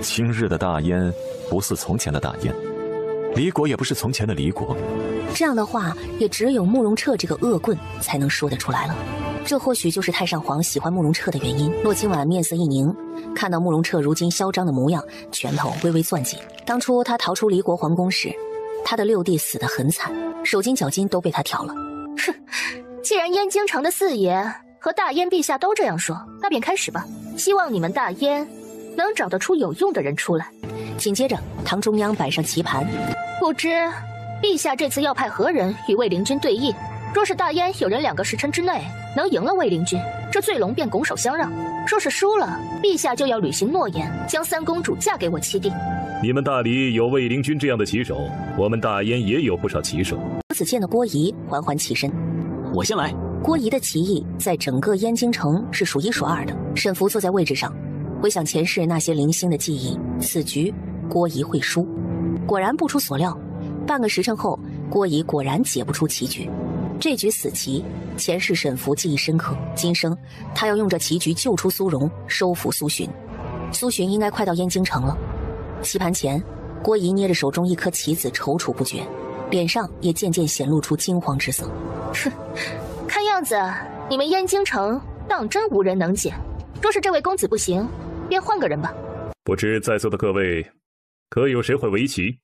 今日的大燕不似从前的大燕，离国也不是从前的离国。这样的话，也只有慕容彻这个恶棍才能说得出来了。这或许就是太上皇喜欢慕容彻的原因。洛清婉面色一凝，看到慕容彻如今嚣张的模样，拳头微微攥紧。当初他逃出离国皇宫时，他的六弟死得很惨，手筋脚筋都被他挑了。哼，既然燕京城的四爷和大燕陛下都这样说，那便开始吧。希望你们大燕能找得出有用的人出来。紧接着，堂中央摆上棋盘。不知陛下这次要派何人与卫灵君对弈？若是大燕有人2个时辰之内能赢了卫灵君，这醉龙便拱手相让；若是输了，陛下就要履行诺言，将三公主嫁给我七弟。你们大理有卫灵君这样的棋手，我们大燕也有不少棋手。子健的郭仪缓缓起身，我先来。郭仪的棋艺在整个燕京城是数1数2的。沈福坐在位置上，回想前世那些零星的记忆，此局郭仪会输。果然不出所料，半个时辰后，郭仪果然解不出棋局。这局死棋，前世沈福记忆深刻，今生他要用这棋局救出苏荣，收服苏洵。苏洵应该快到燕京城了。棋盘前，郭仪捏着手中一颗棋子，踌躇不决，脸上也渐渐显露出惊慌之色。哼，看样子你们燕京城当真无人能解。若是这位公子不行，便换个人吧。不知在座的各位，可有谁会围棋？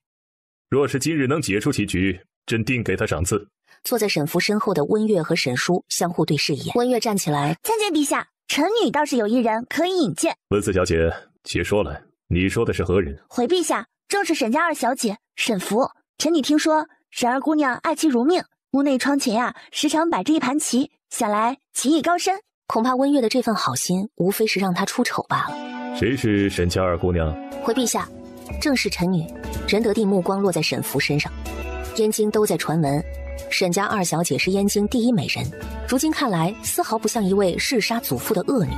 若是今日能解出棋局，朕定给他赏赐。坐在沈福身后的温月和沈叔相互对视一眼。温月站起来，参见陛下，臣女倒是有一人可以引荐。温四小姐，且说来，你说的是何人？回陛下，正是沈家二小姐沈福。臣女听说沈二姑娘爱棋如命，屋内窗前时常摆着一盘棋，想来棋艺高深。恐怕温月的这份好心，无非是让她出丑罢了。谁是沈家二姑娘？回陛下，正是臣女。仁德帝目光落在沈福身上，燕京都在传闻，沈家二小姐是燕京第一美人，如今看来丝毫不像一位弑杀祖父的恶女，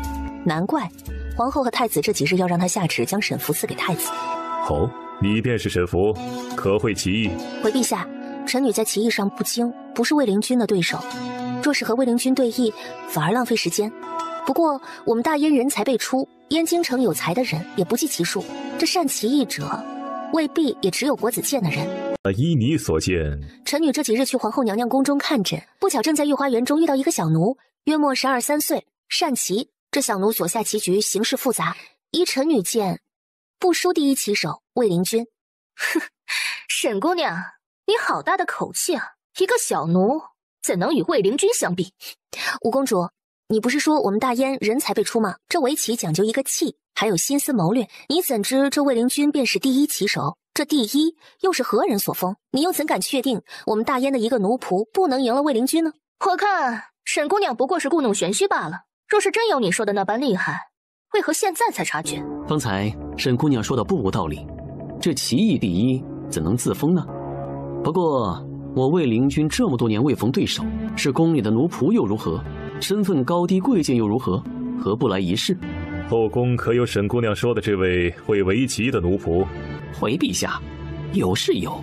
难怪皇后和太子这几日要让她下旨将沈福赐给太子。哦，你便是沈福，可会棋艺？回陛下，臣女在棋艺上不精，不是卫灵君的对手。若是和卫灵君对弈，反而浪费时间。不过我们大燕人才辈出，燕京城有才的人也不计其数，这善棋艺者，未必也只有国子监的人。依你所见，臣女这几日去皇后娘娘宫中看诊，不巧正在御花园中遇到一个小奴，约莫12、13岁，善棋。这小奴所下棋局形式复杂，依臣女见，不输第一棋手卫灵君。哼，沈姑娘，你好大的口气啊！一个小奴怎能与卫灵君相比？五公主，你不是说我们大燕人才辈出吗？这围棋讲究一个气，还有心思谋略，你怎知这卫灵君便是第一棋手？这第一又是何人所封？你又怎敢确定我们大燕的一个奴仆不能赢了卫灵君呢？我看沈姑娘不过是故弄玄虚罢了。若是真有你说的那般厉害，为何现在才察觉？方才沈姑娘说的不无道理，这棋艺第一怎能自封呢？不过我卫灵君这么多年未逢对手，是宫里的奴仆又如何？身份高低贵贱又如何？何不来一试？后宫可有沈姑娘说的这位会围棋的奴仆？回陛下，有是有，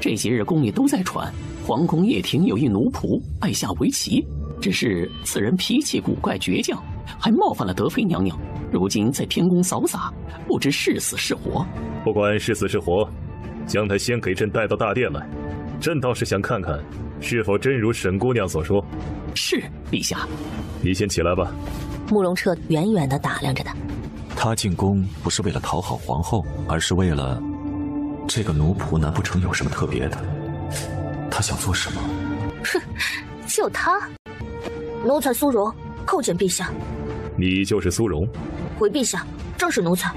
这些日宫里都在传，皇宫掖庭有一奴仆爱下围棋，只是此人脾气古怪倔强，还冒犯了德妃娘娘，如今在天宫扫洒，不知是死是活。不管是死是活，将他先给朕带到大殿来，朕倒是想看看是否真如沈姑娘所说。是，陛下。你先起来吧。慕容彻远远地打量着他。他进宫不是为了讨好皇后，而是为了这个奴仆，难不成有什么特别的？他想做什么？哼，就他。奴才苏荣叩见陛下。你就是苏荣？回陛下，正是奴才。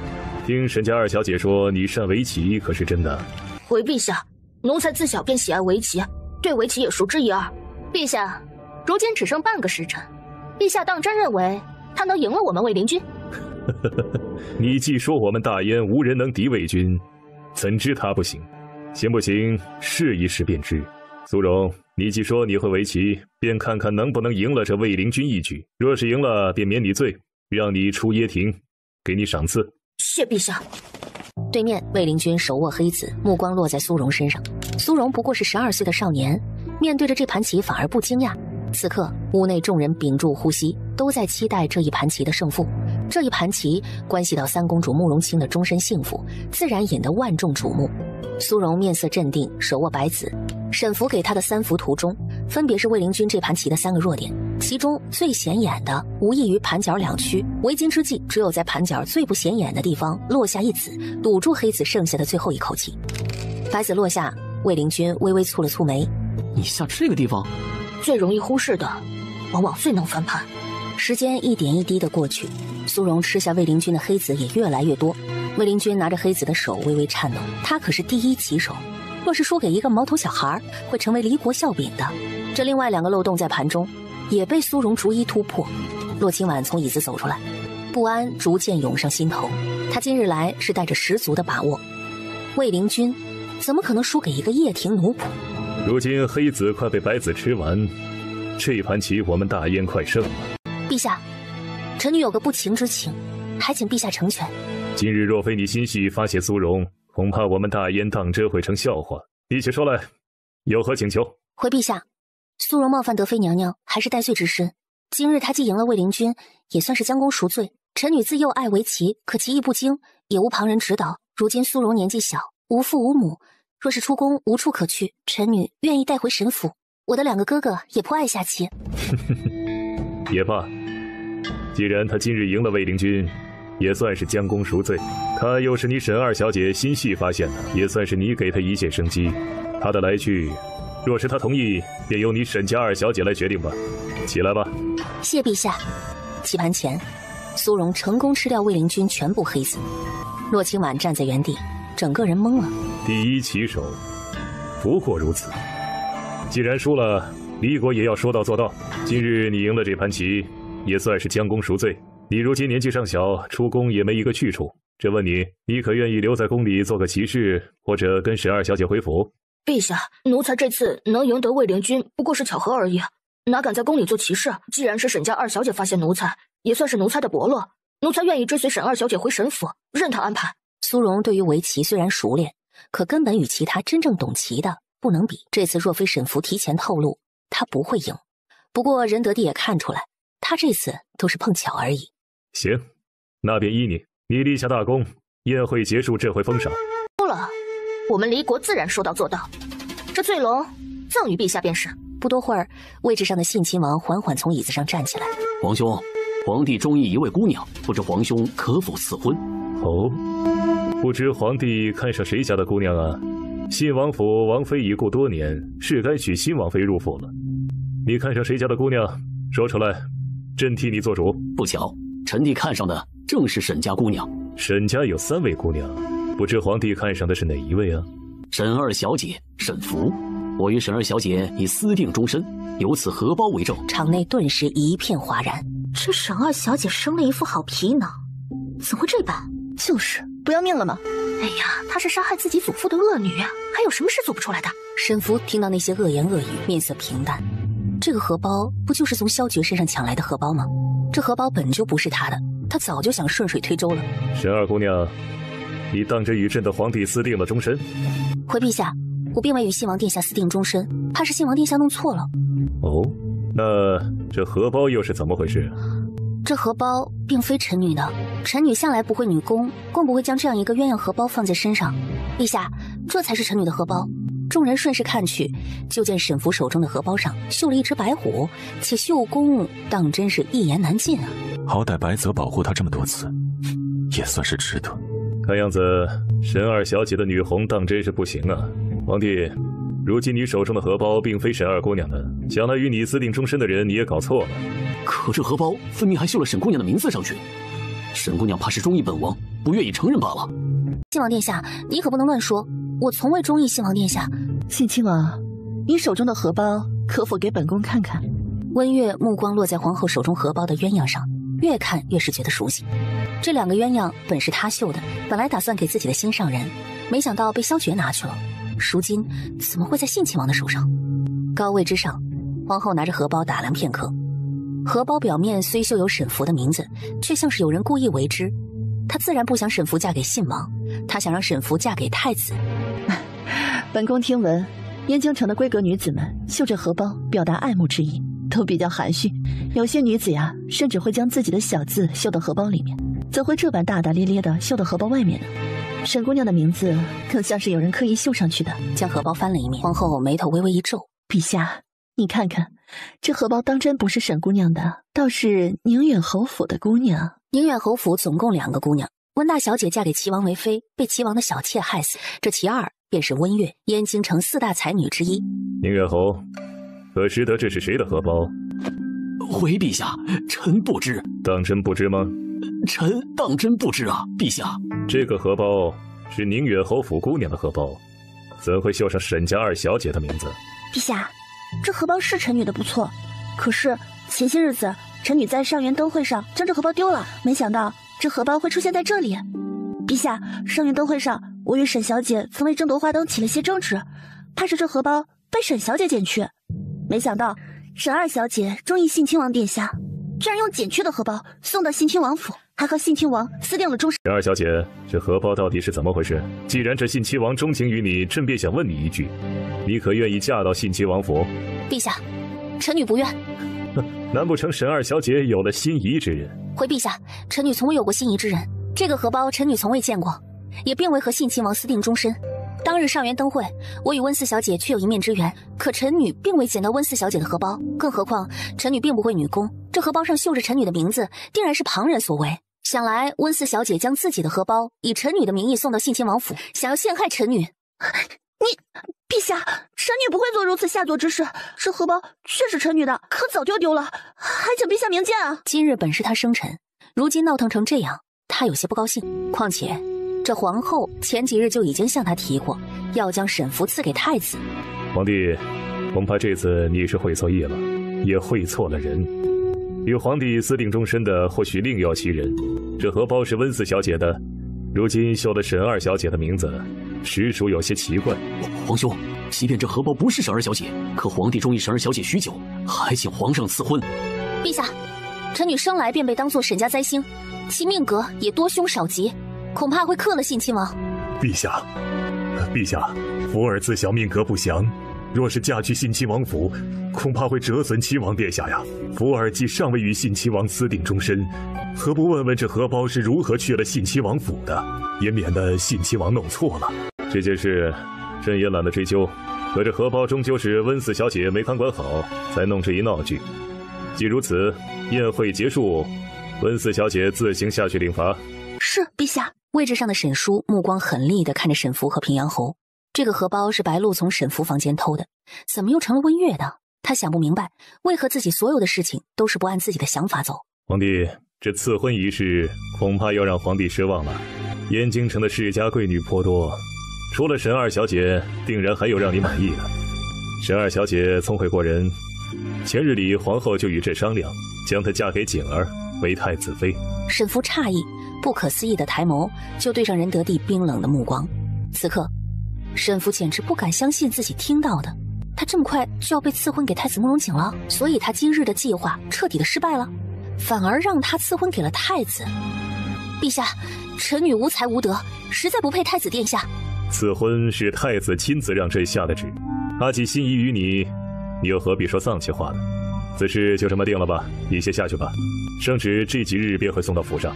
听沈家二小姐说你善围棋，可是真的？回陛下，奴才自小便喜爱围棋，对围棋也熟知一二。陛下，如今只剩半个时辰，陛下当真认为他能赢了我们卫灵君？你既说我们大燕无人能敌魏军，怎知他不行？行不行，试一试便知。苏荣，你既说你会围棋，便看看能不能赢了这卫灵君一局。若是赢了，便免你罪，让你出掖庭，给你赏赐。谢陛下。对面，卫灵君手握黑子，目光落在苏荣身上。苏荣不过是12岁的少年，面对着这盘棋反而不惊讶。此刻，屋内众人屏住呼吸，都在期待这一盘棋的胜负。这一盘棋关系到三公主慕容清的终身幸福，自然引得万众瞩目。苏荣面色镇定，手握白子。沈福给他的3幅图中，分别是卫灵君这盘棋的3个弱点，其中最显眼的无异于盘角2曲。为今之计，只有在盘角最不显眼的地方落下一子，堵住黑子剩下的最后一口气。白子落下，卫灵君微微蹙了蹙眉：“你下这个地方？”最容易忽视的，往往最能翻盘。时间一点一滴的过去，苏荣吃下卫灵君的黑子也越来越多。卫灵君拿着黑子的手微微颤抖，他可是第一棋手，若是输给一个毛头小孩，会成为离国笑柄的。这另外2个漏洞在盘中，也被苏荣逐一突破。洛清婉从椅子走出来，不安逐渐涌上心头。他今日来是带着十足的把握。卫灵君怎么可能输给一个掖庭奴仆？如今黑子快被白子吃完，这盘棋我们大燕快胜了。陛下，臣女有个不情之请，还请陛下成全。今日若非你心细发泄苏荣，恐怕我们大燕当真会成笑话。一起说来，有何请求？回陛下，苏荣冒犯德妃娘娘，还是戴罪之身。今日他既赢了卫灵君，也算是将功赎罪。臣女自幼爱围棋，可棋艺不精，也无旁人指导。如今苏荣年纪小，无父无母，若是出宫无处可去，臣女愿意带回沈府。我的2个哥哥也颇爱下棋。也罢，既然他今日赢了卫灵君，也算是将功赎罪。他又是你沈二小姐心细发现的，也算是你给他一线生机。他的来去，若是他同意，便由你沈家二小姐来决定吧。起来吧。谢陛下。棋盘前，苏荣成功吃掉卫灵君全部黑子。洛清婉站在原地，整个人懵了。第一棋手，不过如此。既然输了，离国也要说到做到。今日你赢了这盘棋，也算是将功赎罪。你如今年纪尚小，出宫也没一个去处。这问你可愿意留在宫里做个骑士，或者跟沈二小姐回府？陛下，奴才这次能赢得卫灵君，不过是巧合而已，哪敢在宫里做骑士？既然是沈家二小姐发现奴才，也算是奴才的伯乐，奴才愿意追随沈二小姐回沈府，任她安排。苏荣对于围棋虽然熟练，可根本与其他真正懂棋的不能比。这次若非沈福提前透露，他不会赢。不过仁德帝也看出来，他这次都是碰巧而已。行，那便依你。你立下大功，宴会结束，这回封赏。不了，我们离国自然说到做到。这醉龙赠与陛下便是。不多会儿，位置上的信亲王缓缓从椅子上站起来。皇兄，皇帝中意一位姑娘，不知皇兄可否赐婚？哦，不知皇帝看上谁家的姑娘啊？信王府王妃已故多年，是该娶新王妃入府了。你看上谁家的姑娘？说出来，朕替你做主。不巧，臣弟看上的正是沈家姑娘。沈家有3位姑娘，不知皇帝看上的是哪一位啊？沈二小姐沈福，我与沈二小姐已私定终身，有此荷包为证。场内顿时一片哗然。这沈二小姐生了一副好皮囊，怎么会这般？就是不要命了吗？哎呀，她是杀害自己祖父的恶女啊，还有什么事做不出来的？沈福听到那些恶言恶语，面色平淡。这个荷包不就是从萧爵身上抢来的荷包吗？这荷包本就不是他的，他早就想顺水推舟了。沈二姑娘，你当真与朕的皇帝私定了终身？回陛下，我并未与信王殿下私定终身，怕是信王殿下弄错了。哦，那这荷包又是怎么回事？这荷包并非臣女的，臣女向来不会女工，更不会将这样一个鸳鸯荷包放在身上。陛下，这才是臣女的荷包。众人顺势看去，就见沈福手中的荷包上绣了一只白虎，且绣工当真是一言难尽啊！好歹白泽保护他这么多次，也算是值得。看样子沈二小姐的女红当真是不行啊！皇帝，如今你手中的荷包并非沈二姑娘的，想来与你私定终身的人你也搞错了。可这荷包分明还绣了沈姑娘的名字上去，沈姑娘怕是中意本王，不愿意承认罢了。信王殿下，你可不能乱说，我从未中意信王殿下。信亲王，你手中的荷包可否给本宫看看？温月目光落在皇后手中荷包的鸳鸯上，越看越是觉得熟悉。这2个鸳鸯本是他绣的，本来打算给自己的心上人，没想到被萧爵拿去了。如今怎么会在信亲王的手上？高位之上，皇后拿着荷包打量片刻。荷包表面虽绣有沈福的名字，却像是有人故意为之。她自然不想沈福嫁给信王，她想让沈福嫁给太子。本宫听闻，燕京城的闺阁女子们绣着荷包，表达爱慕之意，都比较含蓄。有些女子呀，甚至会将自己的小字绣到荷包里面，怎会这般大大咧咧的绣到荷包外面呢？沈姑娘的名字更像是有人刻意绣上去的。将荷包翻了一面，皇后眉头微微一皱：“陛下，你看看，这荷包当真不是沈姑娘的，倒是宁远侯府的姑娘。宁远侯府总共2个姑娘，温大小姐嫁给齐王为妃，被齐王的小妾害死。这其2便是温月，燕京城4大才女之一。宁远侯，可知得这是谁的荷包？回陛下，臣不知。当真不知吗？臣当真不知啊，陛下。这个荷包是宁远侯府姑娘的荷包，怎会绣上沈家2小姐的名字？陛下，这荷包是臣女的不错，可是前些日子臣女在上元灯会上将这荷包丢了，没想到这荷包会出现在这里。陛下，上元灯会上我与沈小姐曾为争夺花灯起了些争执，怕是这荷包被沈小姐捡去，没想到沈2小姐中意信亲王殿下，居然用捡去的荷包送到信亲王府，还和信亲王私定了终身。沈2小姐，这荷包到底是怎么回事？既然这信亲王钟情于你，朕便想问你一句，你可愿意嫁到信亲王府？陛下，臣女不愿。难不成沈2小姐有了心仪之人？回陛下，臣女从未有过心仪之人，这个荷包臣女从未见过，也并未和信亲王私定终身。当日上元灯会，我与温4小姐却有一面之缘，可臣女并未捡到温4小姐的荷包，更何况臣女并不会女工，这荷包上绣着臣女的名字，定然是旁人所为。想来温4小姐将自己的荷包以臣女的名义送到信亲王府，想要陷害臣女。陛下，臣女不会做如此下作之事，这荷包确是臣女的，可早就丢了，还请陛下明鉴啊！今日本是她生辰，如今闹腾成这样，她有些不高兴。况且这皇后前几日就已经向她提过，要将沈福赐给太子。皇帝，恐怕这次你是会错意了，也会错了人。与皇帝私定终身的或许另有其人。这荷包是温四小姐的，如今绣了沈二小姐的名字，实属有些奇怪。皇兄，即便这荷包不是沈二小姐，可皇帝中意沈二小姐许久，还请皇上赐婚。陛下，臣女生来便被当作沈家灾星，其命格也多凶少吉，恐怕会克了信亲王。陛下，福儿自小命格不详，若是嫁去信亲王府，恐怕会折损亲王殿下呀。福儿既尚未与信亲王私定终身，何不问问这荷包是如何去了信亲王府的，也免得信亲王弄错了。这件事朕也懒得追究，可这荷包终究是温四小姐没看管好，才弄这一闹剧。既如此，宴会结束，温四小姐自行下去领罚。是，陛下。位置上的沈叔目光狠厉地看着沈福和平阳侯。这个荷包是白露从沈福房间偷的，怎么又成了温月的？他想不明白，为何自己所有的事情都是不按自己的想法走。皇帝，这赐婚仪式恐怕要让皇帝失望了。燕京城的世家贵女颇多，除了沈二小姐，定然还有让你满意的。沈二小姐聪慧过人，前日里皇后就与朕商量，将她嫁给景儿为太子妃。沈福诧异，不可思议的抬眸就对上任德帝冰冷的目光。此刻沈福简直不敢相信自己听到的，他这么快就要被赐婚给太子慕容景了，所以他今日的计划彻底的失败了，反而让他赐婚给了太子。陛下，臣女无才无德，实在不配太子殿下。此婚是太子亲自让朕下的旨，阿吉心仪于你，你又何必说丧气话呢？此事就这么定了吧，你先下去吧，圣旨这几日便会送到府上。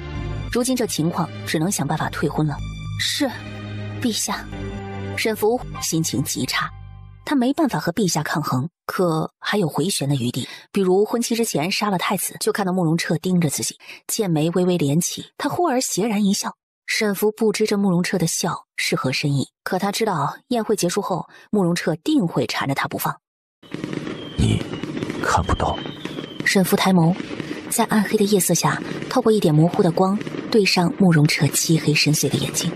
如今这情况，只能想办法退婚了。是，陛下。沈福心情极差，他没办法和陛下抗衡，可还有回旋的余地，比如婚期之前杀了太子，就看到慕容彻盯着自己，剑眉微微连起，他忽而斜然一笑。沈福不知这慕容彻的笑是何深意，可他知道宴会结束后，慕容彻定会缠着他不放。你看不到。沈福抬眸，在暗黑的夜色下，透过一点模糊的光，对上慕容彻漆黑深邃的眼睛。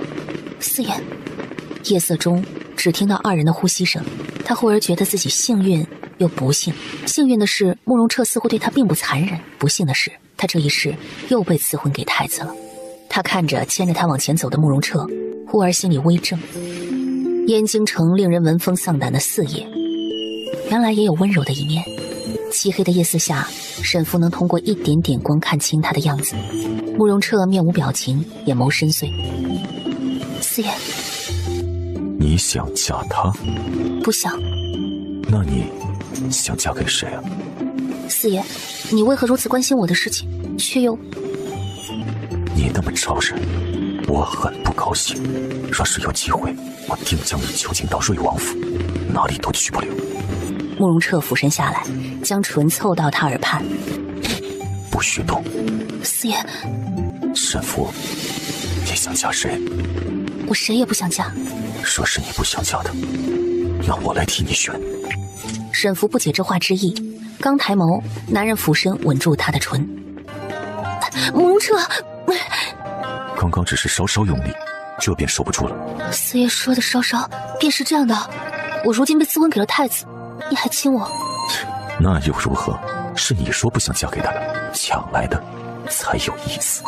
四爷。夜色中只听到二人的呼吸声，他忽而觉得自己幸运又不幸。幸运的是慕容彻似乎对他并不残忍，不幸的是他这一世又被赐婚给太子了。他看着牵着他往前走的慕容彻，忽而心里微怔。燕京城令人闻风丧胆的四爷，原来也有温柔的一面。漆黑的夜色下，沈福能通过一点点光看清他的样子。慕容彻面无表情，眼眸深邃。四爷，你想嫁他？不想。那你想嫁给谁啊？四爷，你为何如此关心我的事情，却又……你那么招人，我很不高兴。若是有机会，我定将你囚禁到瑞王府，哪里都去不了。慕容彻俯身下来，将唇凑到他耳畔。不许动。四爷。沈福，你想嫁谁？我谁也不想嫁。若是你不想嫁的，那我来替你选。沈福不解这话之意，刚抬眸，男人俯身吻住他的唇。慕容彻，刚刚只是稍稍用力，这便收不住了。四爷说的稍稍，便是这样的。我如今被赐婚给了太子，你还亲我？那又如何？是你说不想嫁给他的，抢来的才有意思。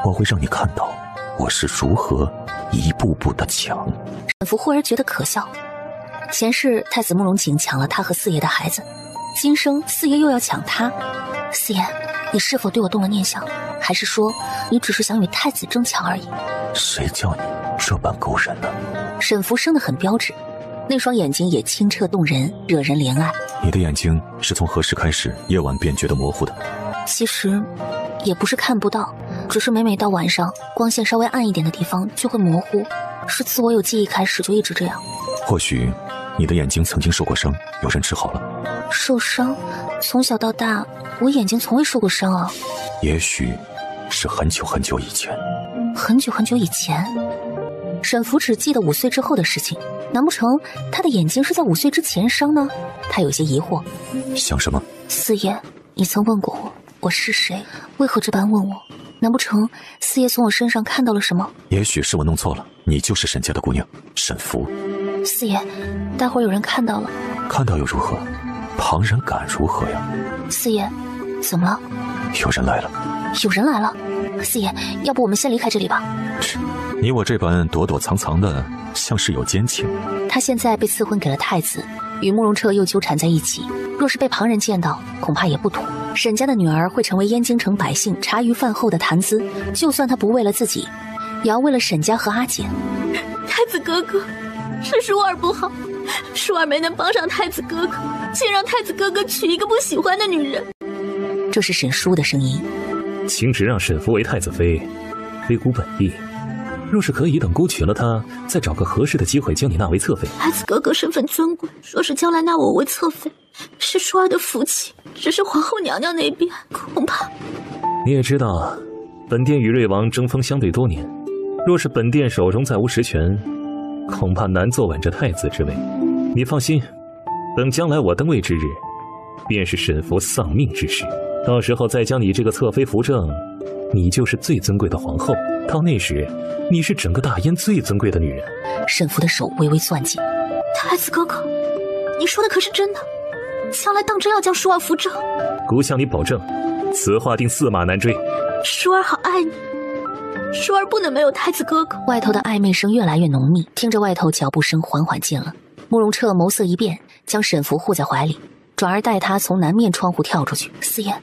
我会让你看到我是如何一步步的抢。沈福忽而觉得可笑，前世太子慕容景抢了他和四爷的孩子，今生四爷又要抢他。四爷，你是否对我动了念想？还是说你只是想与太子争抢而已？谁叫你这般勾人呢？沈福生得很标致，那双眼睛也清澈动人，惹人怜爱。你的眼睛是从何时开始夜晚便觉得模糊的？其实也不是看不到，只是每到晚上光线稍微暗一点的地方就会模糊，是自我有记忆开始就一直这样。或许你的眼睛曾经受过伤，有人治好了。受伤？从小到大我眼睛从未受过伤啊。也许是很久很久以前。很久很久以前？沈福只记得5岁之后的事情，难不成他的眼睛是在5岁之前伤呢？他有些疑惑。想什么？四爷，你曾问过我是谁，为何这般问我？难不成四爷从我身上看到了什么？也许是我弄错了，你就是沈家的姑娘沈福。四爷，待会儿有人看到了。看到又如何？旁人敢如何呀？四爷，怎么了？有人来了。有人来了，四爷，要不我们先离开这里吧？你我这般躲躲藏藏的，像是有奸情。他现在被赐婚给了太子，与慕容彻又纠缠在一起，若是被旁人见到，恐怕也不妥。沈家的女儿会成为燕京城百姓茶余饭后的谈资，就算她不为了自己，也要为了沈家和阿姐。太子哥哥，是舒儿不好，舒儿没能帮上太子哥哥，竟让太子哥哥娶一个不喜欢的女人。这是沈叔的声音。请旨让沈福为太子妃，非孤本意。若是可以，等姑娶了她，再找个合适的机会将你纳为侧妃。太子哥哥身份尊贵，说是将来纳我为侧妃，是舒儿的福气。只是皇后娘娘那边恐怕……你也知道，本殿与瑞王争锋相对多年，若是本殿手中再无实权，恐怕难坐稳这太子之位。你放心，等将来我登位之日，便是沈福丧命之时。到时候再将你这个侧妃扶正，你就是最尊贵的皇后。到那时，你是整个大燕最尊贵的女人。沈福的手微微攥紧。太子哥哥，你说的可是真的？将来当真要将舒儿扶正？姑向你保证，此话定驷马难追。舒儿好爱你，舒儿不能没有太子哥哥。外头的暧昧声越来越浓密，听着外头脚步声缓缓近了。慕容彻眸色一变，将沈福护在怀里，转而带他从南面窗户跳出去。四爷，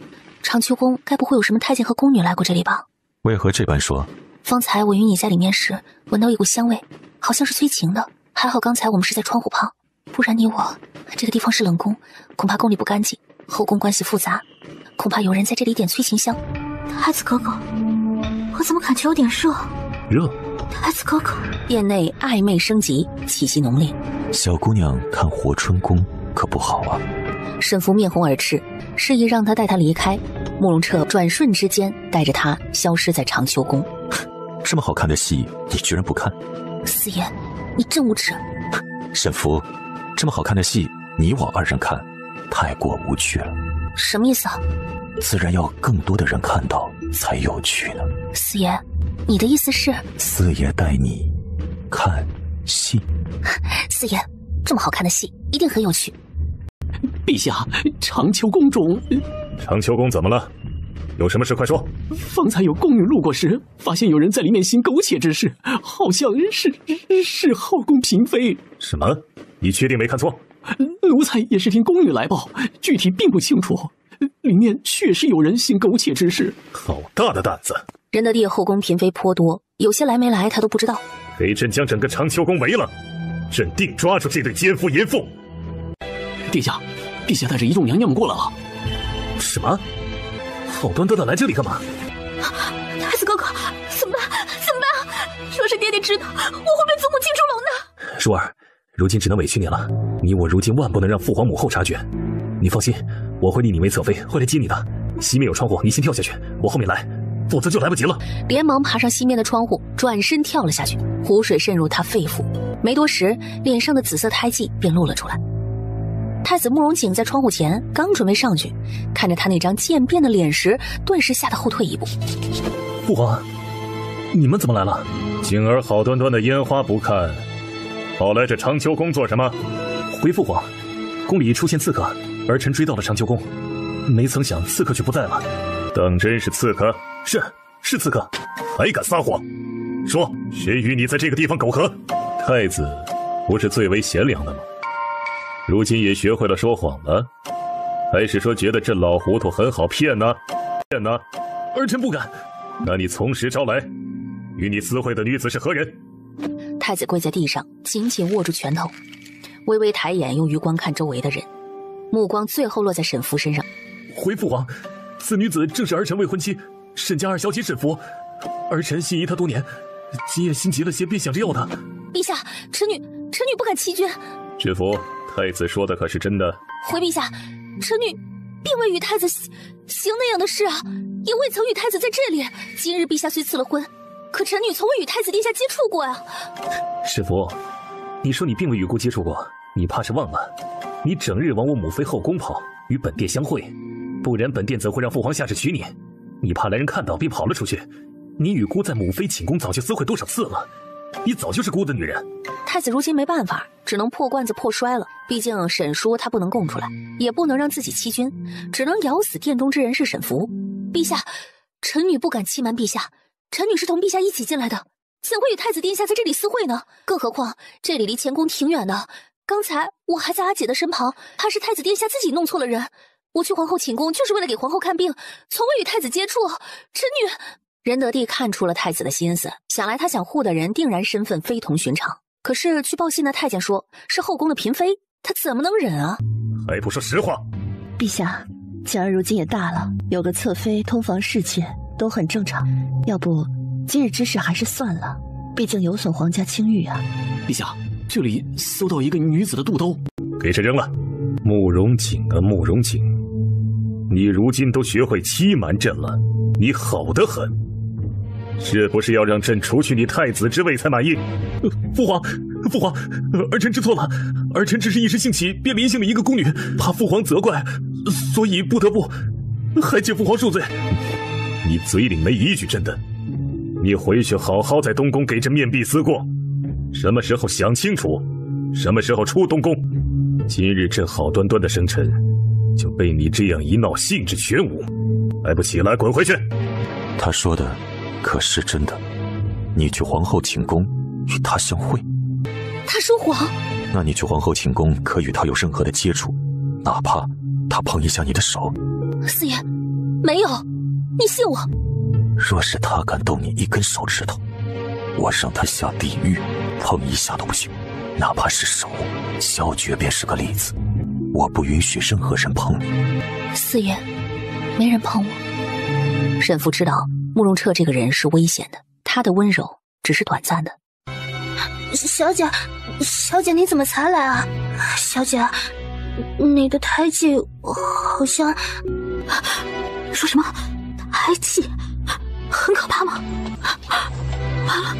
长秋宫该不会有什么太监和宫女来过这里吧？为何这般说？方才我与你在里面时，闻到一股香味，好像是催情的。还好刚才我们是在窗户旁，不然你我这个地方是冷宫，恐怕宫里不干净，后宫关系复杂，恐怕有人在这里点催情香。太子哥哥，我怎么感觉有点热？热？太子哥哥，殿内暧昧升级，气息浓烈。小姑娘看活春宫可不好啊。沈福面红耳赤，示意让他带他离开。慕容彻转瞬之间带着他消失在长秋宫。这么好看的戏，你居然不看？四爷，你真无耻！沈福，这么好看的戏，你我二人看，太过无趣了。什么意思啊？自然要更多的人看到才有趣呢。四爷，你的意思是？四爷带你看戏。四爷，这么好看的戏，一定很有趣。陛下，长秋宫中……长秋宫怎么了？有什么事快说。方才有宫女路过时，发现有人在里面行苟且之事，好像是后宫嫔妃。什么？你确定没看错？奴才也是听宫女来报，具体并不清楚。里面确实有人行苟且之事。好大的胆子！仁德地后宫嫔妃颇多，有些来没来他都不知道。给朕将整个长秋宫围了，朕定抓住这对奸夫淫妇。殿下，陛下带着一众娘娘们过来了。什么？好端端的来这里干嘛？太子哥哥，怎么办？怎么办？若是爹爹知道，我会被祖母禁出楼呢。舒儿，如今只能委屈你了。你我如今万不能让父皇母后察觉。你放心，我会立你为侧妃，会来接你的。西面有窗户，你先跳下去，我后面来，否则就来不及了。连忙爬上西面的窗户，转身跳了下去。湖水渗入他肺腑，没多时，脸上的紫色胎记便露了出来。太子慕容景在窗户前刚准备上去，看着他那张渐变的脸时，顿时吓得后退一步。父皇，你们怎么来了？景儿好端端的烟花不看，跑来这长秋宫做什么？回父皇，宫里出现刺客，儿臣追到了长秋宫，没曾想刺客却不在了。当真是刺客？是刺客。还敢撒谎？说，谁与你在这个地方苟合？太子不是最为贤良的吗？如今也学会了说谎了，还是说觉得这老糊涂很好骗呢？骗呢？儿臣不敢。那你从实招来，与你私会的女子是何人？太子跪在地上，紧紧握住拳头，微微抬眼，用余光看周围的人，目光最后落在沈福身上。回父皇，此女子正是儿臣未婚妻，沈家二小姐沈福。儿臣心仪她多年，今夜心急了些，便想着要她。陛下，臣女不敢欺君。知府，太子说的可是真的？回陛下，臣女并未与太子行那样的事啊，也未曾与太子在这里。今日陛下虽赐了婚，可臣女从未与太子殿下接触过啊。师父，你说你并未与姑接触过，你怕是忘了，你整日往我母妃后宫跑，与本殿相会，不然本殿怎会让父皇下旨娶你？你怕来人看到便跑了出去。你与姑在母妃寝宫早就私会多少次了，你早就是姑的女人。太子如今没办法，只能破罐子破摔了。毕竟沈叔他不能供出来，也不能让自己欺君，只能咬死殿中之人是沈福。陛下，臣女不敢欺瞒陛下，臣女是同陛下一起进来的，怎会与太子殿下在这里私会呢？更何况这里离乾宫挺远的，刚才我还在阿姐的身旁，怕是太子殿下自己弄错了人。我去皇后寝宫就是为了给皇后看病，从未与太子接触。臣女……仁德帝看出了太子的心思，想来他想护的人定然身份非同寻常。可是去报信的太监说是后宫的嫔妃，他怎么能忍啊？还不说实话！陛下，娇儿如今也大了，有个侧妃通房侍妾都很正常。要不今日之事还是算了，毕竟有损皇家清誉啊。陛下，这里搜到一个女子的肚兜，给谁扔了？慕容景啊，慕容景，你如今都学会欺瞒朕了，你好得很。是不是要让朕除去你太子之位才满意？父皇，儿臣知错了，儿臣只是一时兴起，便临幸了一个宫女，怕父皇责怪，所以不得不，还请父皇恕罪。你嘴里没一句真的，你回去好好在东宫给朕面壁思过，什么时候想清楚，什么时候出东宫。今日朕好端端的生辰，就被你这样一闹，兴致全无，还不起来滚回去！他说的可是真的？你去皇后寝宫与他相会？他说谎。那你去皇后寝宫可与他有任何的接触，哪怕他碰一下你的手？四爷，没有，你信我。若是他敢动你一根手指头，我让他下地狱，碰一下都不行，哪怕是手。萧诀便是个例子，我不允许任何人碰你。四爷，没人碰我。沈父知道慕容彻这个人是危险的，他的温柔只是短暂的。小姐，你怎么才来啊？小姐，你的胎记好像……说什么？胎记？很可怕吗？完了，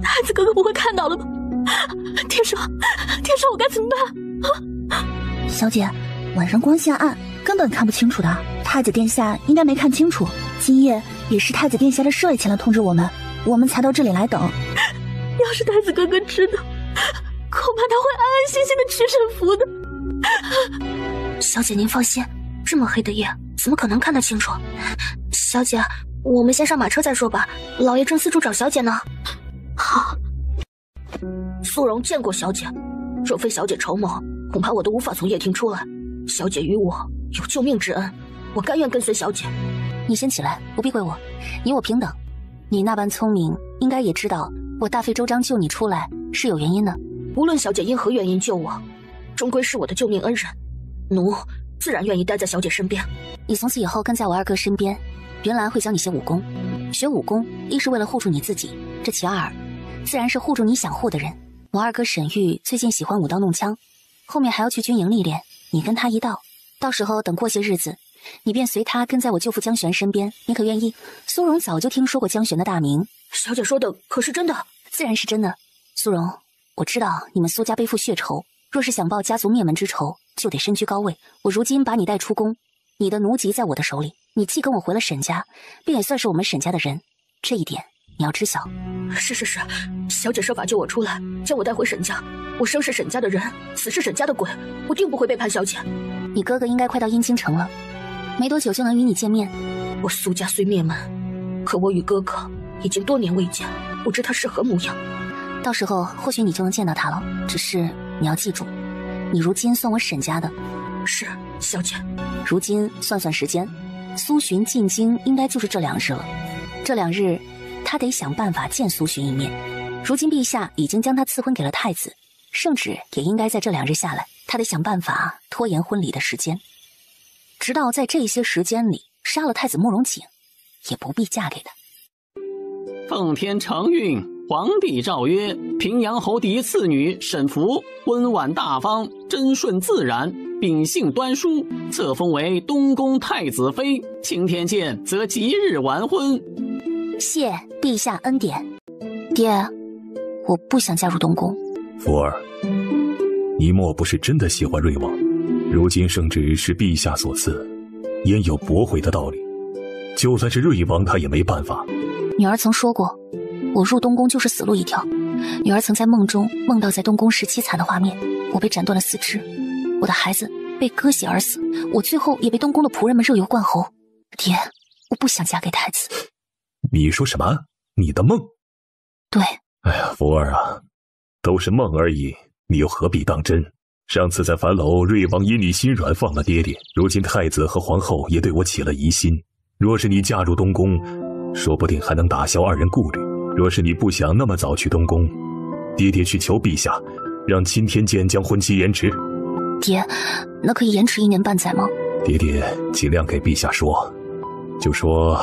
太子哥哥不会看到了吧？天上，我该怎么办？小姐，晚上光线暗，根本看不清楚的。太子殿下应该没看清楚，今夜也是太子殿下的侍卫前来通知我们，我们才到这里来等。要是太子哥哥知道，恐怕他会安安心心的吃沈福的。小姐您放心，这么黑的夜，怎么可能看得清楚？小姐，我们先上马车再说吧，老爷正四处找小姐呢。好。苏荣见过小姐，若非小姐筹谋，恐怕我都无法从夜庭出来。小姐与我有救命之恩，我甘愿跟随小姐。你先起来，不必跪我，你我平等。你那般聪明，应该也知道我大费周章救你出来是有原因的。无论小姐因何原因救我，终归是我的救命恩人，奴自然愿意待在小姐身边。你从此以后跟在我二哥身边，云兰会教你些武功。学武功，一是为了护住你自己，这其二自然是护住你想护的人。我二哥沈玉最近喜欢舞刀弄枪，后面还要去军营历练，你跟他一道，到时候等过些日子，你便随他跟在我舅父江玄身边，你可愿意？苏荣早就听说过江玄的大名。小姐说的可是真的？自然是真的。苏荣，我知道你们苏家背负血仇，若是想报家族灭门之仇，就得身居高位。我如今把你带出宫，你的奴籍在我的手里，你既跟我回了沈家，便也算是我们沈家的人，这一点你要知晓。是，小姐设法救我出来，将我带回沈家。我生是沈家的人，死是沈家的鬼，我定不会背叛小姐。你哥哥应该快到阴京城了，没多久就能与你见面。我苏家虽灭门，可我与哥哥已经多年未见，不知他是何模样。到时候或许你就能见到他了，只是你要记住，你如今算我沈家的。是，小姐。如今算时间，苏洵进京应该就是这2日了。这2日他得想办法见苏洵一面。如今陛下已经将他赐婚给了太子，圣旨也应该在这2日下来，他得想办法拖延婚礼的时间，直到在这些时间里杀了太子慕容景，也不必嫁给他。奉天承运，皇帝诏曰：平阳侯嫡次女沈福，温婉大方，贞顺自然，秉性端淑，册封为东宫太子妃。青天见，则即日完婚。谢陛下恩典。爹，我不想嫁入东宫。福儿，你莫不是真的喜欢瑞王？如今圣旨是陛下所赐，焉有驳回的道理？就算是瑞王，他也没办法。女儿曾说过，我入东宫就是死路一条。女儿曾在梦中梦到在东宫时凄惨的画面，我被斩断了4肢，我的孩子被割血而死，我最后也被东宫的仆人们热油灌喉。爹，我不想嫁给太子。你说什么？你的梦？对。哎呀，福儿啊，都是梦而已，你又何必当真？上次在樊楼，瑞王因你心软放了爹爹，如今太子和皇后也对我起了疑心。若是你嫁入东宫，说不定还能打消二人顾虑。若是你不想那么早去东宫，爹爹去求陛下，让钦天监将婚期延迟。爹，那可以延迟1年半载吗？爹爹尽量给陛下说，就说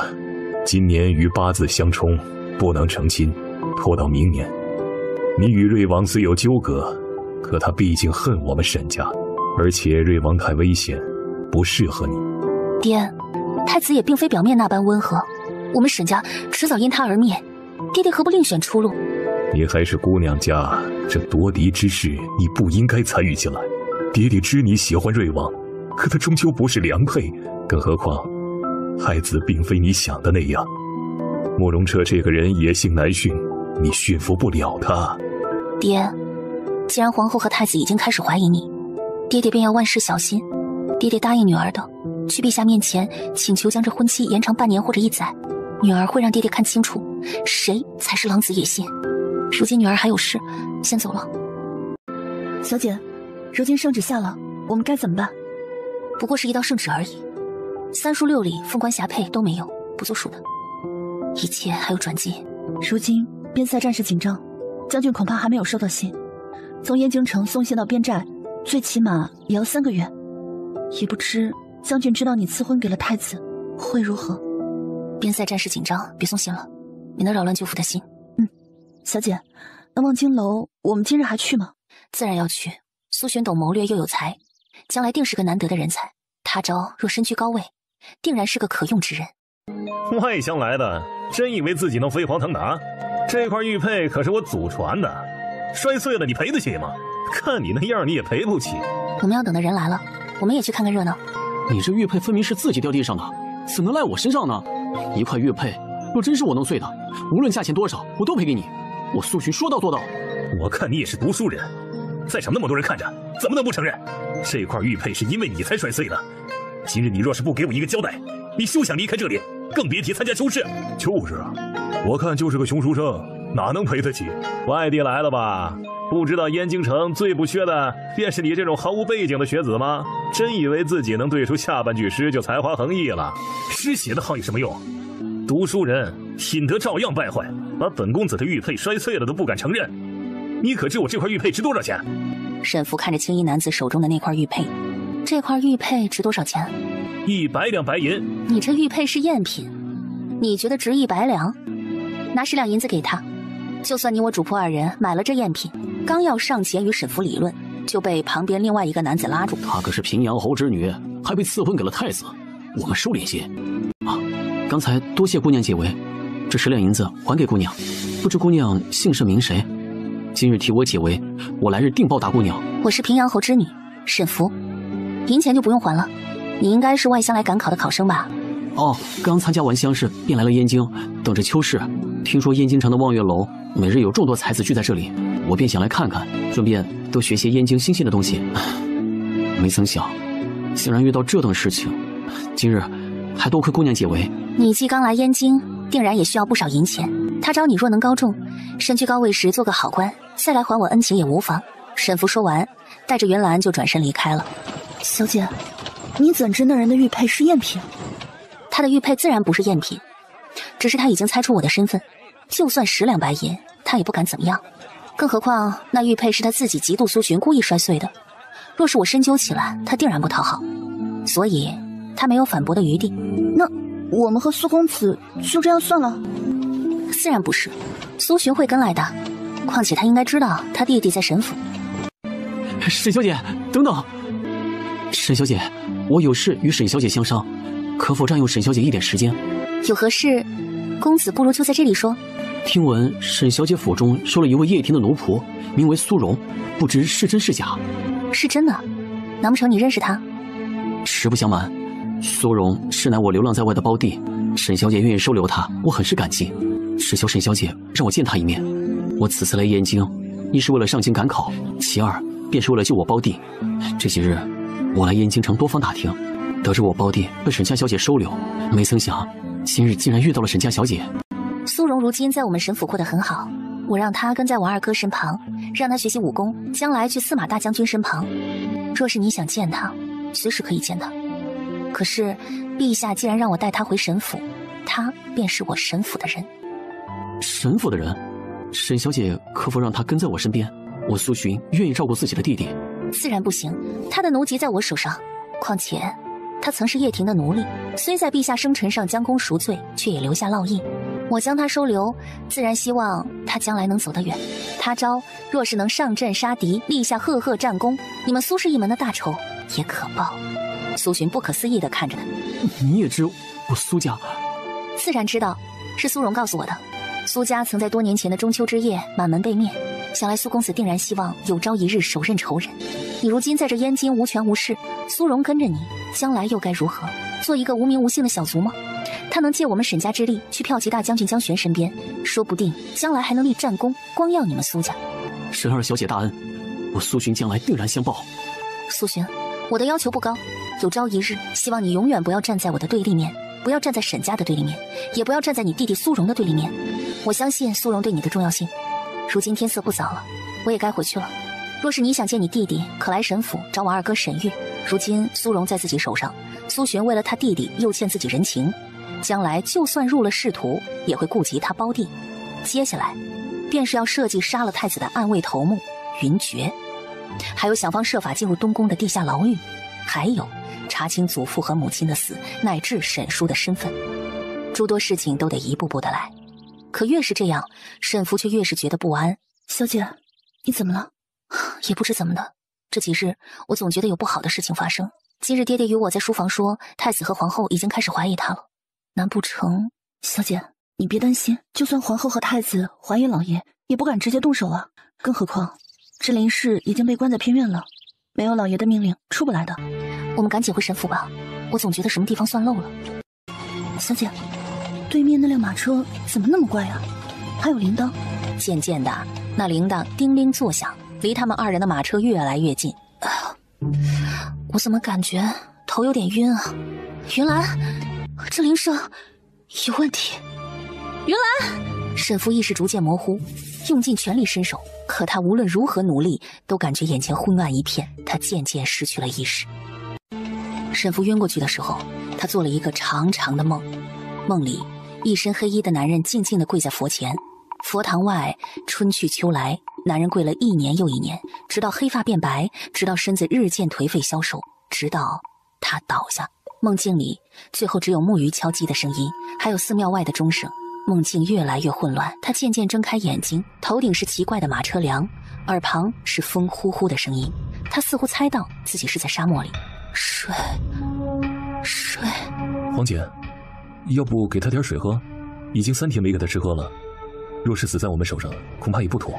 今年与八字相冲，不能成亲，拖到明年。你与瑞王虽有纠葛，可他毕竟恨我们沈家，而且瑞王太危险，不适合你。爹，太子也并非表面那般温和，我们沈家迟早因他而灭，爹爹何不另选出路？你还是姑娘家，这夺嫡之事你不应该参与进来。爹爹知你喜欢瑞王，可他终究不是良配，更何况太子并非你想的那样。慕容彻这个人野性难驯，你驯服不了他。爹，既然皇后和太子已经开始怀疑你，爹爹便要万事小心。爹爹答应女儿的，去陛下面前请求将这婚期延长半年或者1载，女儿会让爹爹看清楚谁才是狼子野心。如今女儿还有事，先走了。小姐，如今圣旨下了，我们该怎么办？不过是一道圣旨而已，3书6礼、凤冠霞帔都没有，不作数的。一切还有转机。如今边塞战事紧张，将军恐怕还没有收到信。从燕京城送信到边寨，最起码也要3个月。也不知将军知道你赐婚给了太子，会如何？边塞战事紧张，别送信了，免得扰乱舅父的心。小姐，那望京楼我们今日还去吗？自然要去。苏玄懂谋略又有才，将来定是个难得的人才。他朝若身居高位，定然是个可用之人。外乡来的，真以为自己能飞黄腾达？这块玉佩可是我祖传的，摔碎了你赔得起吗？看你那样，你也赔不起。我们要等的人来了，我们也去看看热闹。你这玉佩分明是自己掉地上的，怎能赖我身上呢？一块玉佩，若真是我弄碎的，无论价钱多少，我都赔给你。我苏洵说到做到。我看你也是读书人，在场那么多人看着，怎么能不承认？这块玉佩是因为你才摔碎的。今日你若是不给我一个交代，你休想离开这里，更别提参加秋试。就是啊，我看就是个穷书生，哪能赔得起？外地来了吧？不知道燕京城最不缺的便是你这种毫无背景的学子吗？真以为自己能对出下半句诗就才华横溢了？诗写得好有什么用？读书人品德照样败坏，把本公子的玉佩摔碎了都不敢承认。你可知我这块玉佩值多少钱？沈福看着青衣男子手中的那块玉佩，这块玉佩值多少钱？100两白银。你这玉佩是赝品，你觉得值100两？拿10两银子给他，就算你我主仆2人买了这赝品，刚要上前与沈福理论，就被旁边另外一个男子拉住。她可是平阳侯之女，还被赐婚给了太子，我们收敛些。啊，刚才多谢姑娘解围，这10两银子还给姑娘。不知姑娘姓甚名谁？今日替我解围，我来日定报答姑娘。我是平阳侯之女沈福，银钱就不用还了。你应该是外乡来赶考的考生吧？哦，刚参加完乡试，便来了燕京，等着秋试。听说燕京城的望月楼每日有众多才子聚在这里，我便想来看看，顺便多学些燕京新鲜的东西。没曾想，竟然遇到这等事情。今日还多亏姑娘解围。你既刚来燕京，定然也需要不少银钱。他招你若能高中，身居高位时做个好官，再来还我恩情也无妨。沈福说完，带着云岚就转身离开了。小姐，你怎知那人的玉佩是赝品？他的玉佩自然不是赝品，只是他已经猜出我的身份，就算10两白银，他也不敢怎么样。更何况那玉佩是他自己嫉妒苏洵故意摔碎的，若是我深究起来，他定然不讨好，所以他没有反驳的余地。那我们和苏公子就这样算了？自然不是，苏洵会跟来的，况且他应该知道他弟弟在沈府。沈小姐，等等。沈小姐，我有事与沈小姐相商，可否占用沈小姐一点时间？有何事，公子不如就在这里说。听闻沈小姐府中收了一位叶庭的奴仆，名为苏荣，不知是真是假？是真的，难不成你认识他？实不相瞒，苏荣是乃我流浪在外的胞弟，沈小姐愿意收留他，我很是感激。只求沈小姐让我见他一面。我此次来燕京，一是为了上京赶考，其二便是为了救我胞弟。这几日我来燕京城多方打听，得知我胞弟被沈家小姐收留，没曾想今日竟然遇到了沈家小姐。苏荣如今在我们沈府过得很好，我让她跟在我二哥身旁，让她学习武功，将来去司马大将军身旁。若是你想见她，随时可以见她。可是陛下既然让我带她回沈府，她便是我沈府的人。沈府的人？沈小姐可否让她跟在我身边？我苏洵愿意照顾自己的弟弟。自然不行，她的奴籍在我手上，况且她曾是叶婷的奴隶，虽在陛下生辰上将功赎罪，却也留下烙印。我将她收留，自然希望她将来能走得远。他朝若是能上阵杀敌，立下赫赫战功，你们苏氏一门的大仇也可报。苏洵不可思议地看着他。你也知我苏家？自然知道，是苏荣告诉我的。苏家曾在多年前的中秋之夜满门被灭，想来苏公子定然希望有朝一日手刃仇人。你如今在这燕京无权无势，苏荣跟着你，将来又该如何？做一个无名无姓的小卒吗？他能借我们沈家之力去骠骑大将军江玄身边，说不定将来还能立战功，光耀你们苏家。沈二小姐大恩，我苏洵将来定然相报。苏洵，我的要求不高，有朝一日希望你永远不要站在我的对立面，不要站在沈家的对立面，也不要站在你弟弟苏荣的对立面。我相信苏荣对你的重要性。如今天色不早了，我也该回去了。若是你想见你弟弟，可来沈府找我二哥沈玉。如今苏荣在自己手上，苏洵为了他弟弟又欠自己人情，将来就算入了仕途，也会顾及他胞弟。接下来便是要设计杀了太子的暗卫头目云珏，还有想方设法进入东宫的地下牢狱，还有查清祖父和母亲的死，乃至沈叔的身份。诸多事情都得一步步的来。可越是这样，沈福却越是觉得不安。小姐，你怎么了？也不知怎么的，这几日我总觉得有不好的事情发生。今日爹爹与我在书房说，太子和皇后已经开始怀疑他了。难不成……小姐，你别担心，就算皇后和太子怀疑老爷，也不敢直接动手啊。更何况，这林氏已经被关在偏院了，没有老爷的命令出不来的。我们赶紧回沈府吧，我总觉得什么地方算漏了。小姐，对面那辆马车怎么那么怪啊？还有铃铛。渐渐的，那铃铛叮铃作响，离他们二人的马车越来越近。我怎么感觉头有点晕啊？云兰，这铃声有问题。云兰，沈福意识逐渐模糊，用尽全力伸手，可他无论如何努力，都感觉眼前昏暗一片，他渐渐失去了意识。沈福晕过去的时候，他做了一个长长的梦，梦里一身黑衣的男人静静地跪在佛前，佛堂外春去秋来，男人跪了一年又一年，直到黑发变白，直到身子日渐颓废消瘦，直到他倒下。梦境里最后只有木鱼敲击的声音，还有寺庙外的钟声。梦境越来越混乱，他渐渐睁开眼睛，头顶是奇怪的马车梁，耳旁是风呼呼的声音。他似乎猜到自己是在沙漠里。水。黄姐，要不给他点水喝？已经3天没给他吃喝了，若是死在我们手上，恐怕也不妥。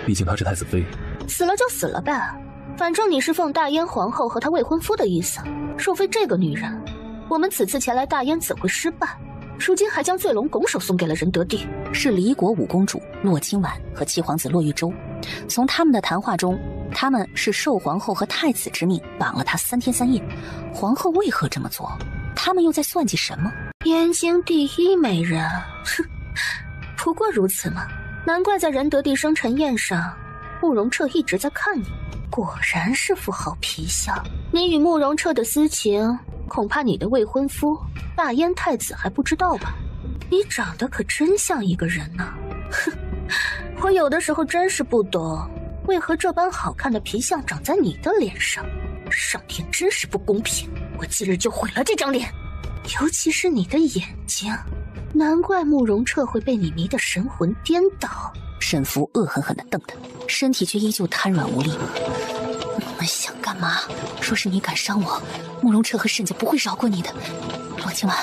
毕竟他是太子妃。死了就死了呗，反正你是奉大燕皇后和她未婚夫的意思。若非这个女人，我们此次前来大燕怎会失败？如今还将醉龙拱手送给了仁德帝。是离国五公主洛清婉和七皇子洛玉舟。从他们的谈话中，他们是受皇后和太子之命绑了他3天3夜。皇后为何这么做？他们又在算计什么？燕京第一美人，哼，不过如此嘛。难怪在仁德帝生辰宴上，慕容彻一直在看你，果然是副好皮相。你与慕容彻的私情，恐怕你的未婚夫大燕太子还不知道吧？你长得可真像一个人呢。哼，我有的时候真是不懂，为何这般好看的皮相长在你的脸上？上天真是不公平，我今日就毁了这张脸，尤其是你的眼睛。难怪慕容彻会被你迷得神魂颠倒。沈福恶狠狠地瞪他，身体却依旧瘫软无力。你们想干嘛？若是你敢伤我，慕容彻和沈家不会饶过你的。洛清婉，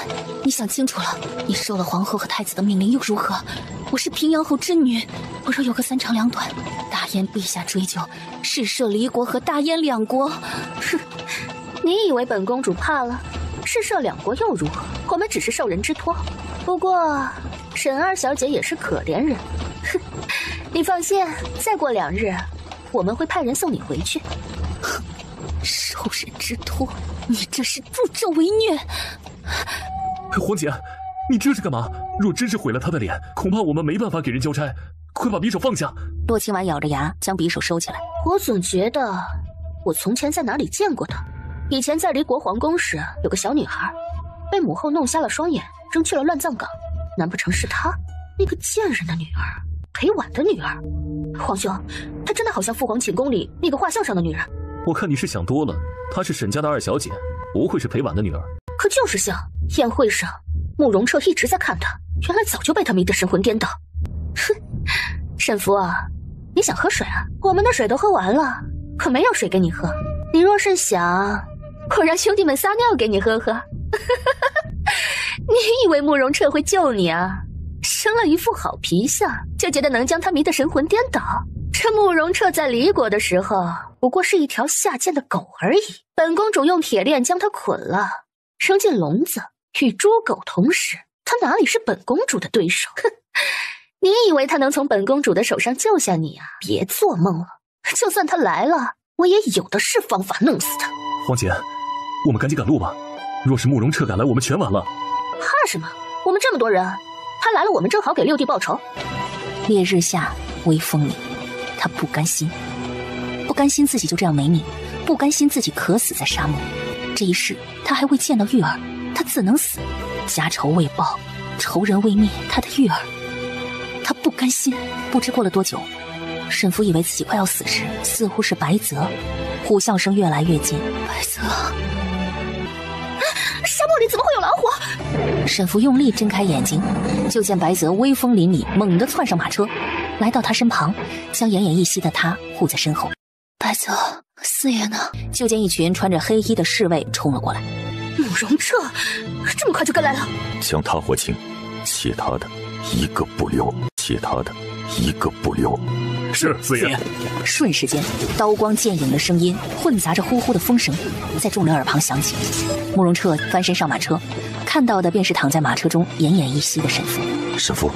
你想清楚了，你受了皇后和太子的命令又如何？我是平阳侯之女，我若有个3长2短，大燕陛下追究，是赦离国和大燕2国。哼，你以为本公主怕了？是赦2国又如何？我们只是受人之托。不过沈二小姐也是可怜人，哼，你放心，再过2日，我们会派人送你回去。受人之托，你这是助纣为虐！黄姐，你这是干嘛？若真是毁了他的脸，恐怕我们没办法给人交差。快把匕首放下！洛清婉咬着牙将匕首收起来。我总觉得我从前在哪里见过他。以前在离国皇宫时，有个小女孩被母后弄瞎了双眼，扔去了乱葬岗。难不成是她那个贱人的女儿，裴婉的女儿？皇兄，她真的好像父皇寝宫里那个画像上的女人。我看你是想多了，她是沈家的二小姐，不会是裴婉的女儿。可就是像宴会上，慕容彻一直在看她，原来早就被她迷得神魂颠倒。哼，沈福啊，你想喝水啊？我们的水都喝完了，可没有水给你喝。你若是想，我让兄弟们撒尿给你喝喝。你以为慕容彻会救你啊？生了一副好皮相，就觉得能将他迷得神魂颠倒？这慕容彻在离国的时候，不过是一条下贱的狗而已。本公主用铁链将他捆了，扔进笼子，与猪狗同食。他哪里是本公主的对手？哼！你以为他能从本公主的手上救下你啊？别做梦了！就算他来了，我也有的是方法弄死他。黄姐，我们赶紧赶路吧。若是慕容彻赶来，我们全完了。怕什么？我们这么多人，他来了，我们正好给六弟报仇。烈日下，微风里，他不甘心，不甘心自己就这样没命，不甘心自己渴死在沙漠。这一世，他还未见到玉儿，他怎能死？家仇未报，仇人未灭，他的玉儿，他不甘心。不知过了多久，沈福以为自己快要死时，似乎是白泽，呼啸声越来越近。白泽，沙漠里怎么会有老虎？沈福用力睁开眼睛，就见白泽威风凛凛，猛地窜上马车，来到他身旁，将奄奄一息的他护在身后。白泽，四爷呢？就见一群穿着黑衣的侍卫冲了过来。慕容彻这么快就跟来了？将他活擒，其他的一个不留，其他的一个不留。是，四爷。瞬时间，刀光剑影的声音混杂着呼呼的风声，在众人耳旁响起。慕容彻翻身上马车，看到的便是躺在马车中奄奄一息的沈福。沈福，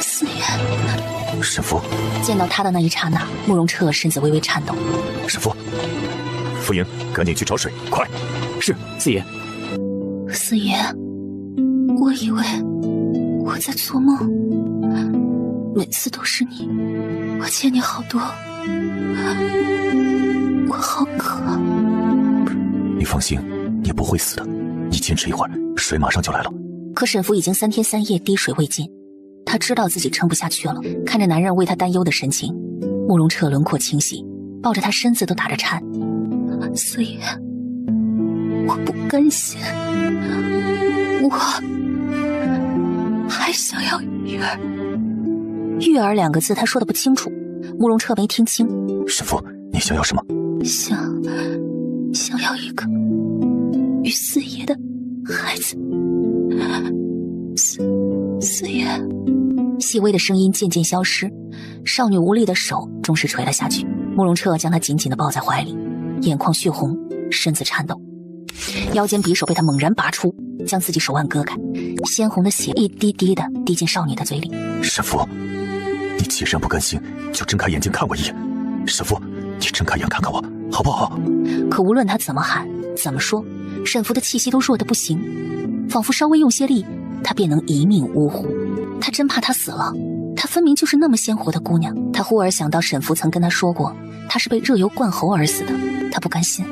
四爷。沈福。见到他的那一刹那，慕容彻身子微微颤抖。沈福，傅莹，赶紧去找水，快！是，四爷。四爷，我以为我在做梦，每次都是你，我欠你好多，我好渴。你放心，你不会死的，你坚持一会儿，水马上就来了。可沈福已经3天3夜滴水未进，他知道自己撑不下去了。看着男人为他担忧的神情，慕容彻轮廓清晰，抱着他身子都打着颤。四爷，我不甘心，我还想要玉儿。玉儿2个字他说的不清楚，慕容彻没听清。沈福，你想要什么？想要一个与四爷的孩子。四爷。细微的声音渐渐消失，少女无力的手终是垂了下去。慕容彻将她紧紧地抱在怀里，眼眶血红，身子颤抖，腰间匕首被他猛然拔出，将自己手腕割开，鲜红的血一滴滴地滴进少女的嘴里。沈福，你既然不甘心，就睁开眼睛看我一眼。沈福，你睁开眼看看我，好不好？可无论他怎么喊，怎么说，沈福的气息都弱得不行，仿佛稍微用些力，他便能一命呜呼。他真怕他死了，她分明就是那么鲜活的姑娘。他忽而想到沈福曾跟他说过，她是被热油灌喉而死的。他不甘心，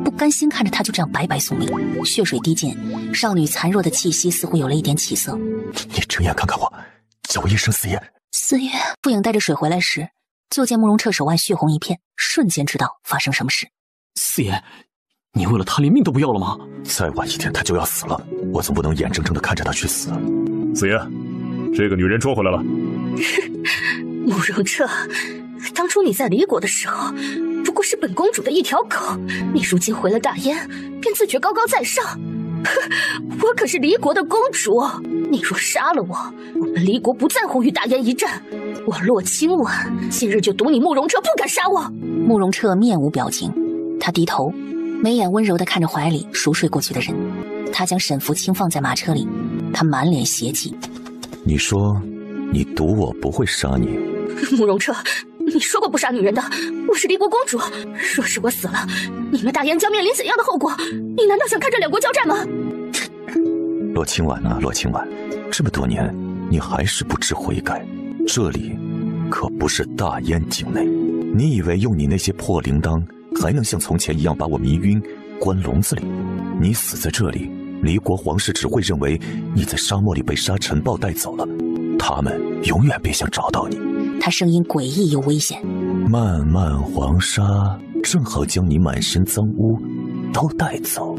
不甘心看着她就这样白白送命。血水滴尽，少女残弱的气息似乎有了一点起色。你睁眼看看我，叫我一声四爷。四爷。傅影带着水回来时，就见慕容彻手腕血红一片，瞬间知道发生什么事。四爷，你为了他连命都不要了吗？再晚一天他就要死了，我总不能眼睁睁地看着他去死。四爷，这个女人捉回来了。慕容彻，当初你在离国的时候，不过是本公主的一条狗，你如今回了大燕，便自觉高高在上。我可是离国的公主，你若杀了我，我们离国不在乎与大燕一战。我洛清婉今日就赌你慕容彻不敢杀我。慕容彻面无表情，他低头，眉眼温柔地看着怀里熟睡过去的人。他将沈福轻放在马车里，他满脸邪气。你说你赌我不会杀你，慕容彻，你说过不杀女人的，我是离国公主。若是我死了，你们大燕将面临怎样的后果？你难道想看着两国交战吗？洛清婉啊，洛清婉，这么多年你还是不知悔改。这里可不是大燕境内，你以为用你那些破铃铛还能像从前一样把我迷晕，关笼子里？你死在这里，离国皇室只会认为你在沙漠里被沙尘暴带走了，他们永远别想找到你。他声音诡异又危险。漫漫黄沙正好将你满身脏污都带走。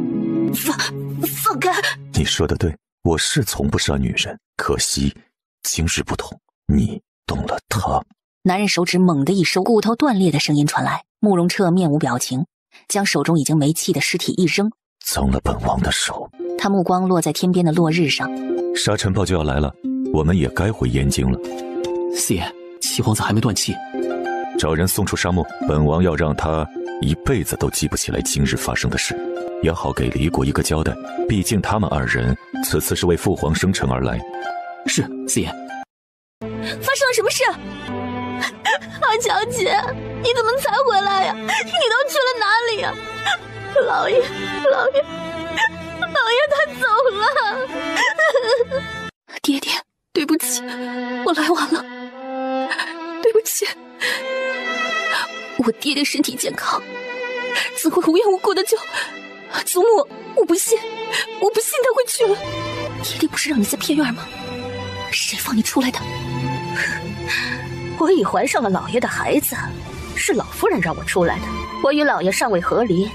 放开！你说的对，我是从不杀女人，可惜今日不同，你动了她。男人手指猛地一收，骨头断裂的声音传来。慕容彻面无表情，将手中已经没气的尸体一扔，脏了本王的手。他目光落在天边的落日上。沙尘暴就要来了，我们也该回燕京了。四爷，七皇子还没断气，找人送出沙漠，本王要让他一辈子都记不起来今日发生的事，也好给离国一个交代。毕竟他们二人此次是为父皇生辰而来。是，四爷。发生了什么事？阿强姐，你怎么才回来呀？你都去了哪里呀？老爷他走了。爹爹，对不起，我来晚了，对不起。我爹爹身体健康，怎会无缘无故的就……祖母，我不信他会去了。爹爹不是让你在偏院吗？谁放你出来的？我已怀上了老爷的孩子，是老夫人让我出来的。我与老爷尚未和离，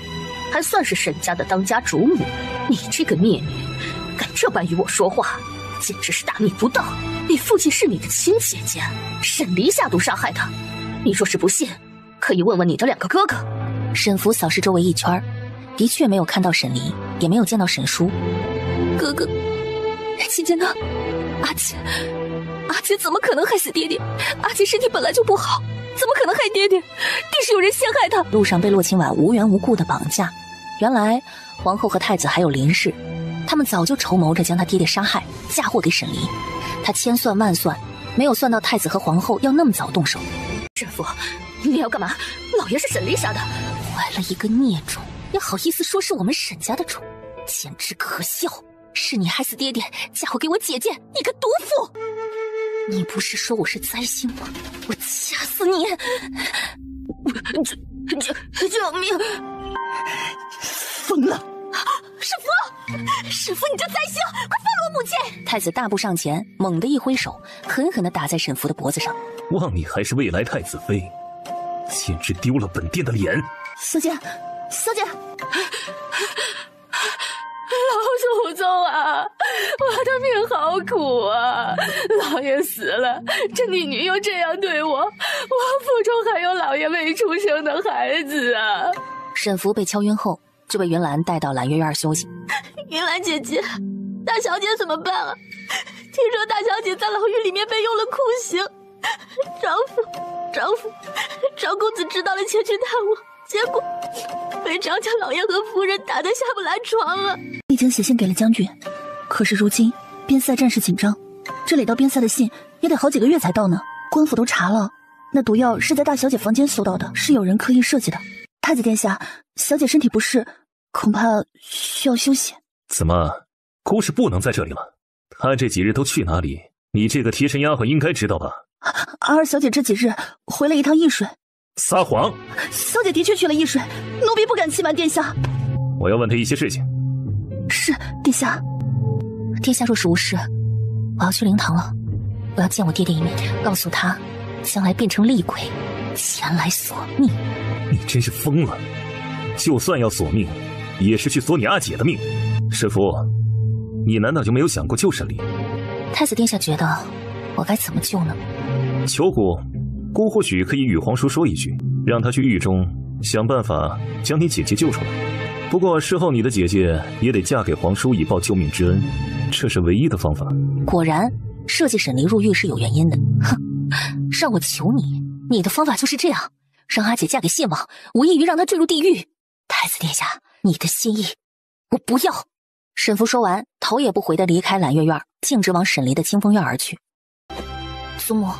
还算是沈家的当家主母。你这个孽女，敢这般与我说话，简直是大逆不道！你父亲是你的亲姐姐，沈离下毒杀害他。你若是不信，可以问问你的两个哥哥。沈福扫视周围一圈，的确没有看到沈离，也没有见到沈叔。哥哥，姐姐呢？阿姐怎么可能害死爹爹？阿姐身体本来就不好，怎么可能害爹爹？定是有人陷害他。路上被洛清婉无缘无故的绑架，原来皇后和太子还有林氏，他们早就筹谋着将他爹爹杀害，嫁祸给沈离。他千算万算，没有算到太子和皇后要那么早动手。师父，你要干嘛？老爷是沈离杀的，怀了一个孽种，也好意思说是我们沈家的种，简直可笑！是你害死爹爹，嫁祸给我姐姐，你个毒妇！你不是说我是灾星吗？我掐死你！救命！疯了！师父，你这灾星，快放了我母亲！太子大步上前，猛地一挥手，狠狠地打在沈福的脖子上。望你还是未来太子妃，简直丢了本殿的脸！小姐，老祖宗啊，我的命好苦啊！老爷死了，这逆女又这样对我，我腹中还有老爷未出生的孩子啊！沈福被敲晕后，就被云兰带到揽月院休息。云兰姐姐，大小姐怎么办啊？听说大小姐在牢狱里面被用了酷刑，长公子知道了前去探望，结果被张家老爷和夫人打得下不来床了。已经写信给了将军，可是如今边塞战事紧张，这里到边塞的信也得好几个月才到呢。官府都查了，那毒药是在大小姐房间搜到的，是有人刻意设计的。太子殿下，小姐身体不适，恐怕需要休息。怎么，姑是不能在这里了？她这几日都去哪里？你这个贴身丫鬟应该知道吧？二小姐这几日回了一趟易水。撒谎！小姐的确去了易水，奴婢不敢欺瞒殿下。我要问她一些事情。是，殿下。殿下若是无事，我要去灵堂了。我要见我爹爹一面，告诉他将来变成厉鬼，前来索命。你真是疯了！就算要索命，也是去索你阿姐的命。师父，你难道就没有想过救沈离？太子殿下觉得我该怎么救呢？求姑或许可以与皇叔说一句，让他去狱中想办法将你姐姐救出来。不过事后你的姐姐也得嫁给皇叔以报救命之恩，这是唯一的方法。果然，设计沈离入狱是有原因的。哼，让我求你，你的方法就是这样，让阿姐嫁给谢王，无异于让她坠入地狱。太子殿下，你的心意我不要。沈福说完，头也不回地离开揽月院，径直往沈离的清风院而去。祖母，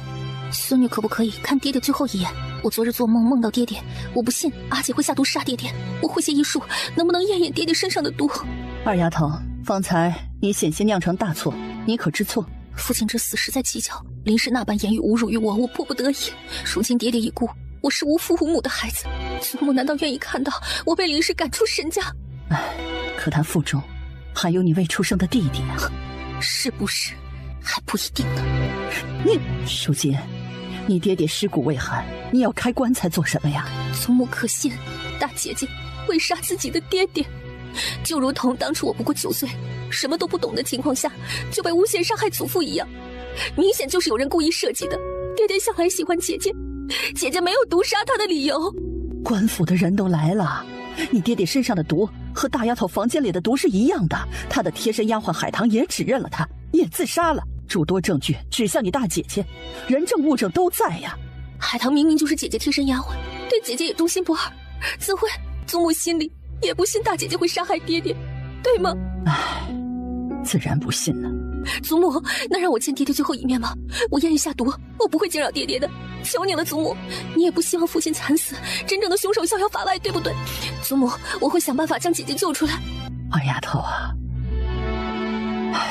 孙女可不可以看爹爹最后一眼？我昨日做梦梦到爹爹，我不信阿姐会下毒杀爹爹。我会些医术，能不能验验爹爹身上的毒？二丫头，方才你险些酿成大错，你可知错？父亲之死实在蹊跷，临时那般言语侮辱于我，我迫不得已。如今爹爹已故，我是无父无母的孩子，祖母难道愿意看到我被临时赶出沈家？唉，可他腹中还有你未出生的弟弟啊！是不是还不一定呢。你淑锦，你爹爹尸骨未寒，你要开棺材做什么呀？祖母可信大姐姐会杀自己的爹爹，就如同当初我不过9岁，什么都不懂的情况下就被诬陷伤害祖父一样，明显就是有人故意设计的。爹爹向来喜欢姐姐，姐姐没有毒杀他的理由。官府的人都来了，你爹爹身上的毒和大丫头房间里的毒是一样的，他的贴身丫鬟海棠也指认了他，也自杀了。诸多证据指向你大姐姐，人证物证都在呀。海棠明明就是姐姐贴身丫鬟，对姐姐也忠心不二，怎会？祖母心里也不信大姐姐会杀害爹爹，对吗？唉，自然不信了。祖母，能让我见爹爹最后一面吗？我愿意下毒，我不会惊扰爹爹的，求你了，祖母。你也不希望父亲惨死，真正的凶手逍遥法外，对不对？祖母，我会想办法将姐姐救出来。二丫头啊，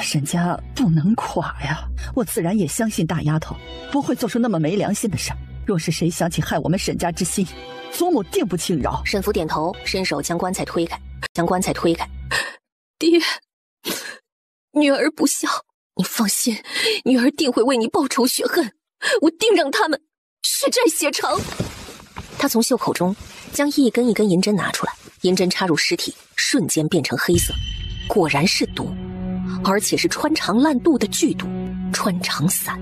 沈家不能垮呀！我自然也相信大丫头不会做出那么没良心的事。若是谁想起害我们沈家之心，祖母定不轻饶。沈福点头，伸手将棺材推开，爹，女儿不孝，你放心，女儿定会为你报仇雪恨，我定让他们血债血偿。他从袖口中将一根一根银针拿出来，银针插入尸体，瞬间变成黑色，果然是毒，而且是穿肠烂肚的剧毒，穿肠散。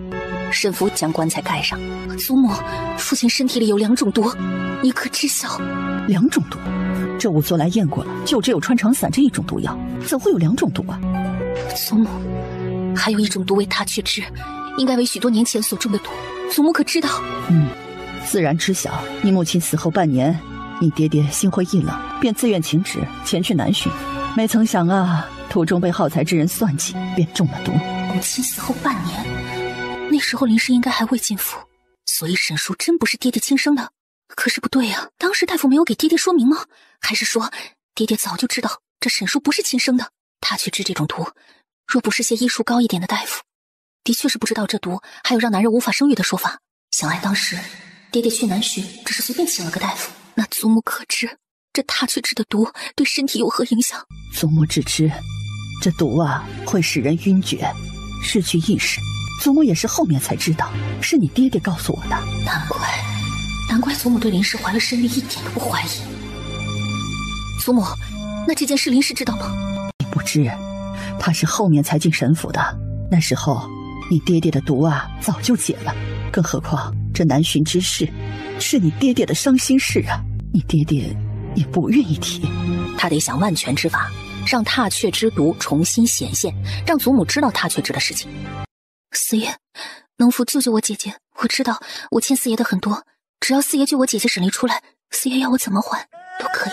沈福将棺材盖上。祖母，父亲身体里有2种毒，你可知晓？2种毒？这仵作来验过了，就只有穿肠散这一种毒药，怎会有2种毒啊？祖母，还有一种毒为他去治，应该为许多年前所中的毒，祖母可知道？自然知晓。你母亲死后半年，你爹爹心灰意冷，便自愿请旨前去南巡，没曾想啊，途中被好才之人算计，便中了毒。母亲死后半年，那时候林氏应该还未进府，所以沈叔真不是爹爹亲生的。可是不对呀，当时大夫没有给爹爹说明吗？还是说爹爹早就知道这沈叔不是亲生的？他去治这种毒，若不是些医术高一点的大夫，的确是不知道这毒还有让男人无法生育的说法。想来当时爹爹去南巡只是随便请了个大夫，那祖母可知这他去治的毒对身体有何影响？祖母只知这毒啊会使人晕厥，失去意识。祖母也是后面才知道，是你爹爹告诉我的。难怪祖母对林氏怀了身孕一点都不怀疑。祖母，那这件事林氏知道吗？你不知，他是后面才进沈府的。那时候你爹爹的毒啊早就解了，更何况这南巡之事是你爹爹的伤心事啊，你爹爹也不愿意提。他得想万全之法，让踏雀之毒重新显现，让祖母知道踏雀之的事情。四爷，能否救救我姐姐？我知道我欠四爷的很多，只要四爷救我姐姐沈离出来，四爷要我怎么还都可以。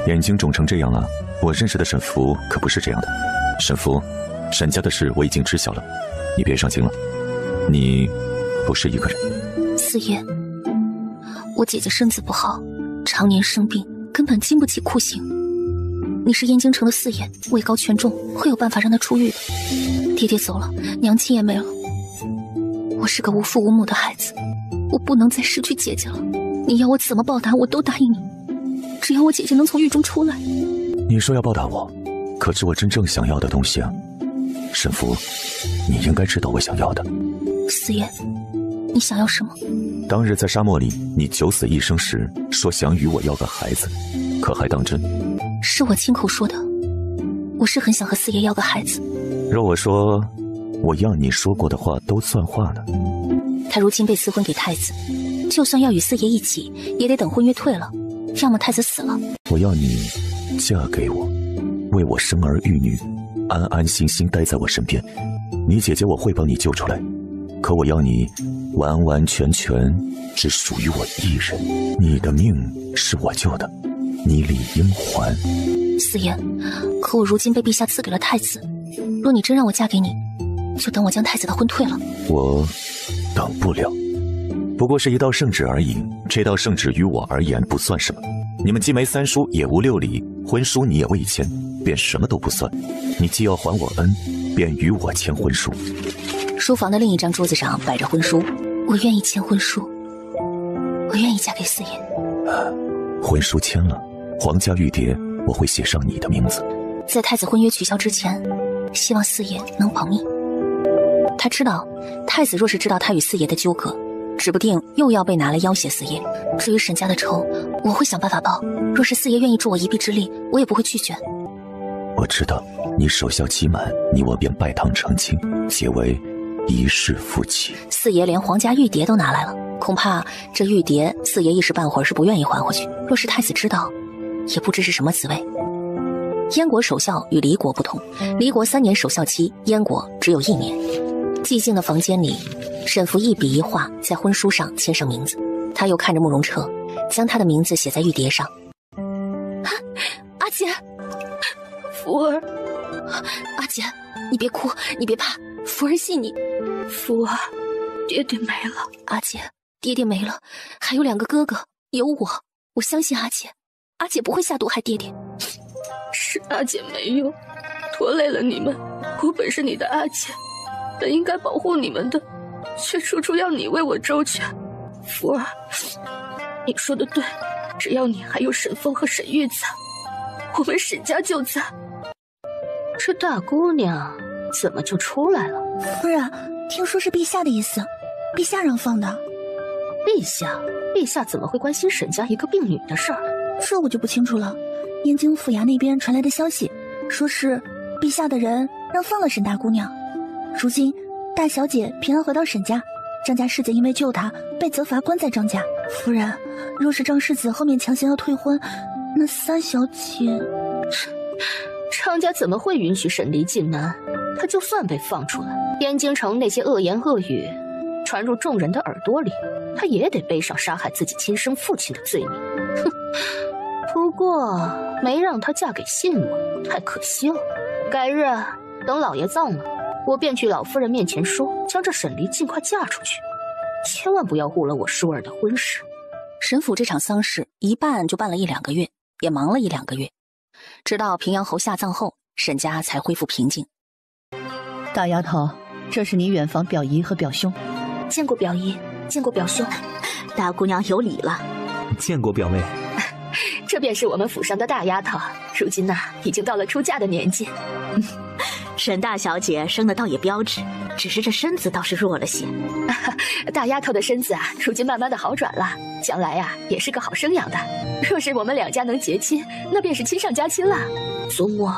眼睛肿成这样了，我认识的沈福可不是这样的。沈福，沈家的事我已经知晓了，你别伤心了，你不是一个人。四爷，我姐姐身子不好，常年生病，根本经不起酷刑。你是燕京城的四爷，位高权重，会有办法让她出狱的。爹爹走了，娘亲也没了，我是个无父无母的孩子，我不能再失去姐姐了。你要我怎么报答我都答应你，只要我姐姐能从狱中出来。你说要报答我，可是我真正想要的东西啊。沈福，你应该知道我想要的。四爷，你想要什么？当日在沙漠里你九死一生时说想与我要个孩子，可还当真？是我亲口说的，我是很想和四爷要个孩子。若我说我要你说过的话都算话呢？他如今被赐婚给太子，就算要与四爷一起，也得等婚约退了，要么太子死了。我要你嫁给我，为我生儿育女，安安心心待在我身边。你姐姐我会帮你救出来，可我要你完完全全只属于我一人。你的命是我救的，你理应还。四爷，可我如今被陛下赐给了太子，若你真让我嫁给你，就等我将太子的婚退了。我等挡不了。不过是一道圣旨而已，这道圣旨于我而言不算什么。你们既没三叔，也无六礼，婚书你也未签，便什么都不算。你既要还我恩，便与我签婚书。书房的另一张桌子上摆着婚书，我愿意签婚书，我愿意嫁给四爷。婚书签了，皇家玉蝶我会写上你的名字。在太子婚约取消之前，希望四爷能保密。他知道，太子若是知道他与四爷的纠葛，指不定又要被拿来要挟四爷。至于沈家的仇，我会想办法报。若是四爷愿意助我一臂之力，我也不会拒绝。我知道，你守孝期满，你我便拜堂成亲，结为一世夫妻。四爷连皇家玉蝶都拿来了，恐怕这玉蝶四爷一时半会儿是不愿意还回去。若是太子知道，也不知是什么滋味。燕国守孝与离国不同，离国3年守孝期，燕国只有1年。寂静的房间里，沈福一笔一画在婚书上签上名字。他又看着慕容彻，将他的名字写在玉蝶上。阿姐，福儿，阿姐，你别哭，你别怕，福儿信你。福儿，爹爹没了。阿姐，爹爹没了，还有2个哥哥，有我相信阿姐，阿姐不会下毒害爹爹。是阿姐没用，拖累了你们。我本是你的阿姐，本应该保护你们的，却处处要你为我周全。福儿，你说的对，只要你还有沈风和沈玉在，我们沈家就在。这大姑娘怎么就出来了？夫人，听说是陛下的意思，陛下让放的。陛下怎么会关心沈家一个病女的事儿？这我就不清楚了。燕京府衙那边传来的消息，说是陛下的人让放了沈大姑娘。如今大小姐平安回到沈家，张家世子因为救她被责罚关在张家。夫人，若是张世子后面强行要退婚，那三小姐……张家怎么会允许沈离进南？她就算被放出来，燕京城那些恶言恶语传入众人的耳朵里，她也得背上杀害自己亲生父亲的罪名。哼！不过没让她嫁给信王，太可惜了。改日等老爷葬了，我便去老夫人面前说，将这沈离尽快嫁出去，千万不要误了我舒儿的婚事。沈府这场丧事一办就办了1-2个月，也忙了1-2个月，直到平阳侯下葬后，沈家才恢复平静。大丫头，这是你远房表姨和表兄。见过表姨，见过表兄。大姑娘有礼了。见过表妹。这便是我们府上的大丫头，如今已经到了出嫁的年纪。沈大小姐生的倒也标致，只是这身子倒是弱了些。大丫头的身子如今慢慢的好转了，将来也是个好生养的。若是我们2家能结亲，那便是亲上加亲了。祖母，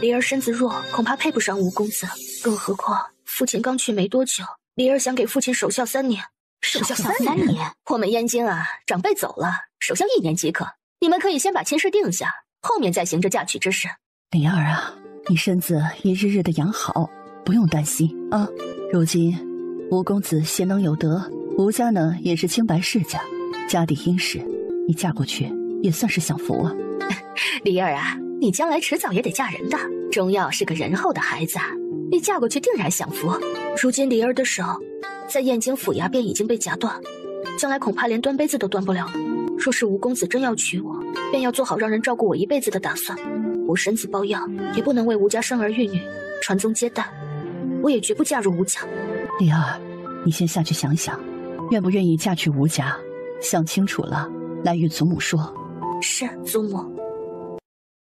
离儿身子弱，恐怕配不上吴公子，更何况父亲刚去没多久，离儿想给父亲守孝3年。守孝3年？我们燕京长辈走了，守孝1年即可。你们可以先把亲事定下，后面再行这嫁娶之事。灵儿啊，你身子也日日的养好，不用担心啊。如今吴公子贤能有德，吴家呢也是清白世家，家底殷实，你嫁过去也算是享福啊。梨儿你将来迟早也得嫁人的，终要是个仁厚的孩子，你嫁过去定然享福。如今梨儿的手在燕京府衙便已经被夹断，将来恐怕连端杯子都端不了了。若是吴公子真要娶我，便要做好让人照顾我一辈子的打算。我身子抱恙，也不能为吴家生儿育女、传宗接代，我也绝不嫁入吴家。梨儿，你先下去想想，愿不愿意嫁去吴家？想清楚了，来与祖母说。是，祖母。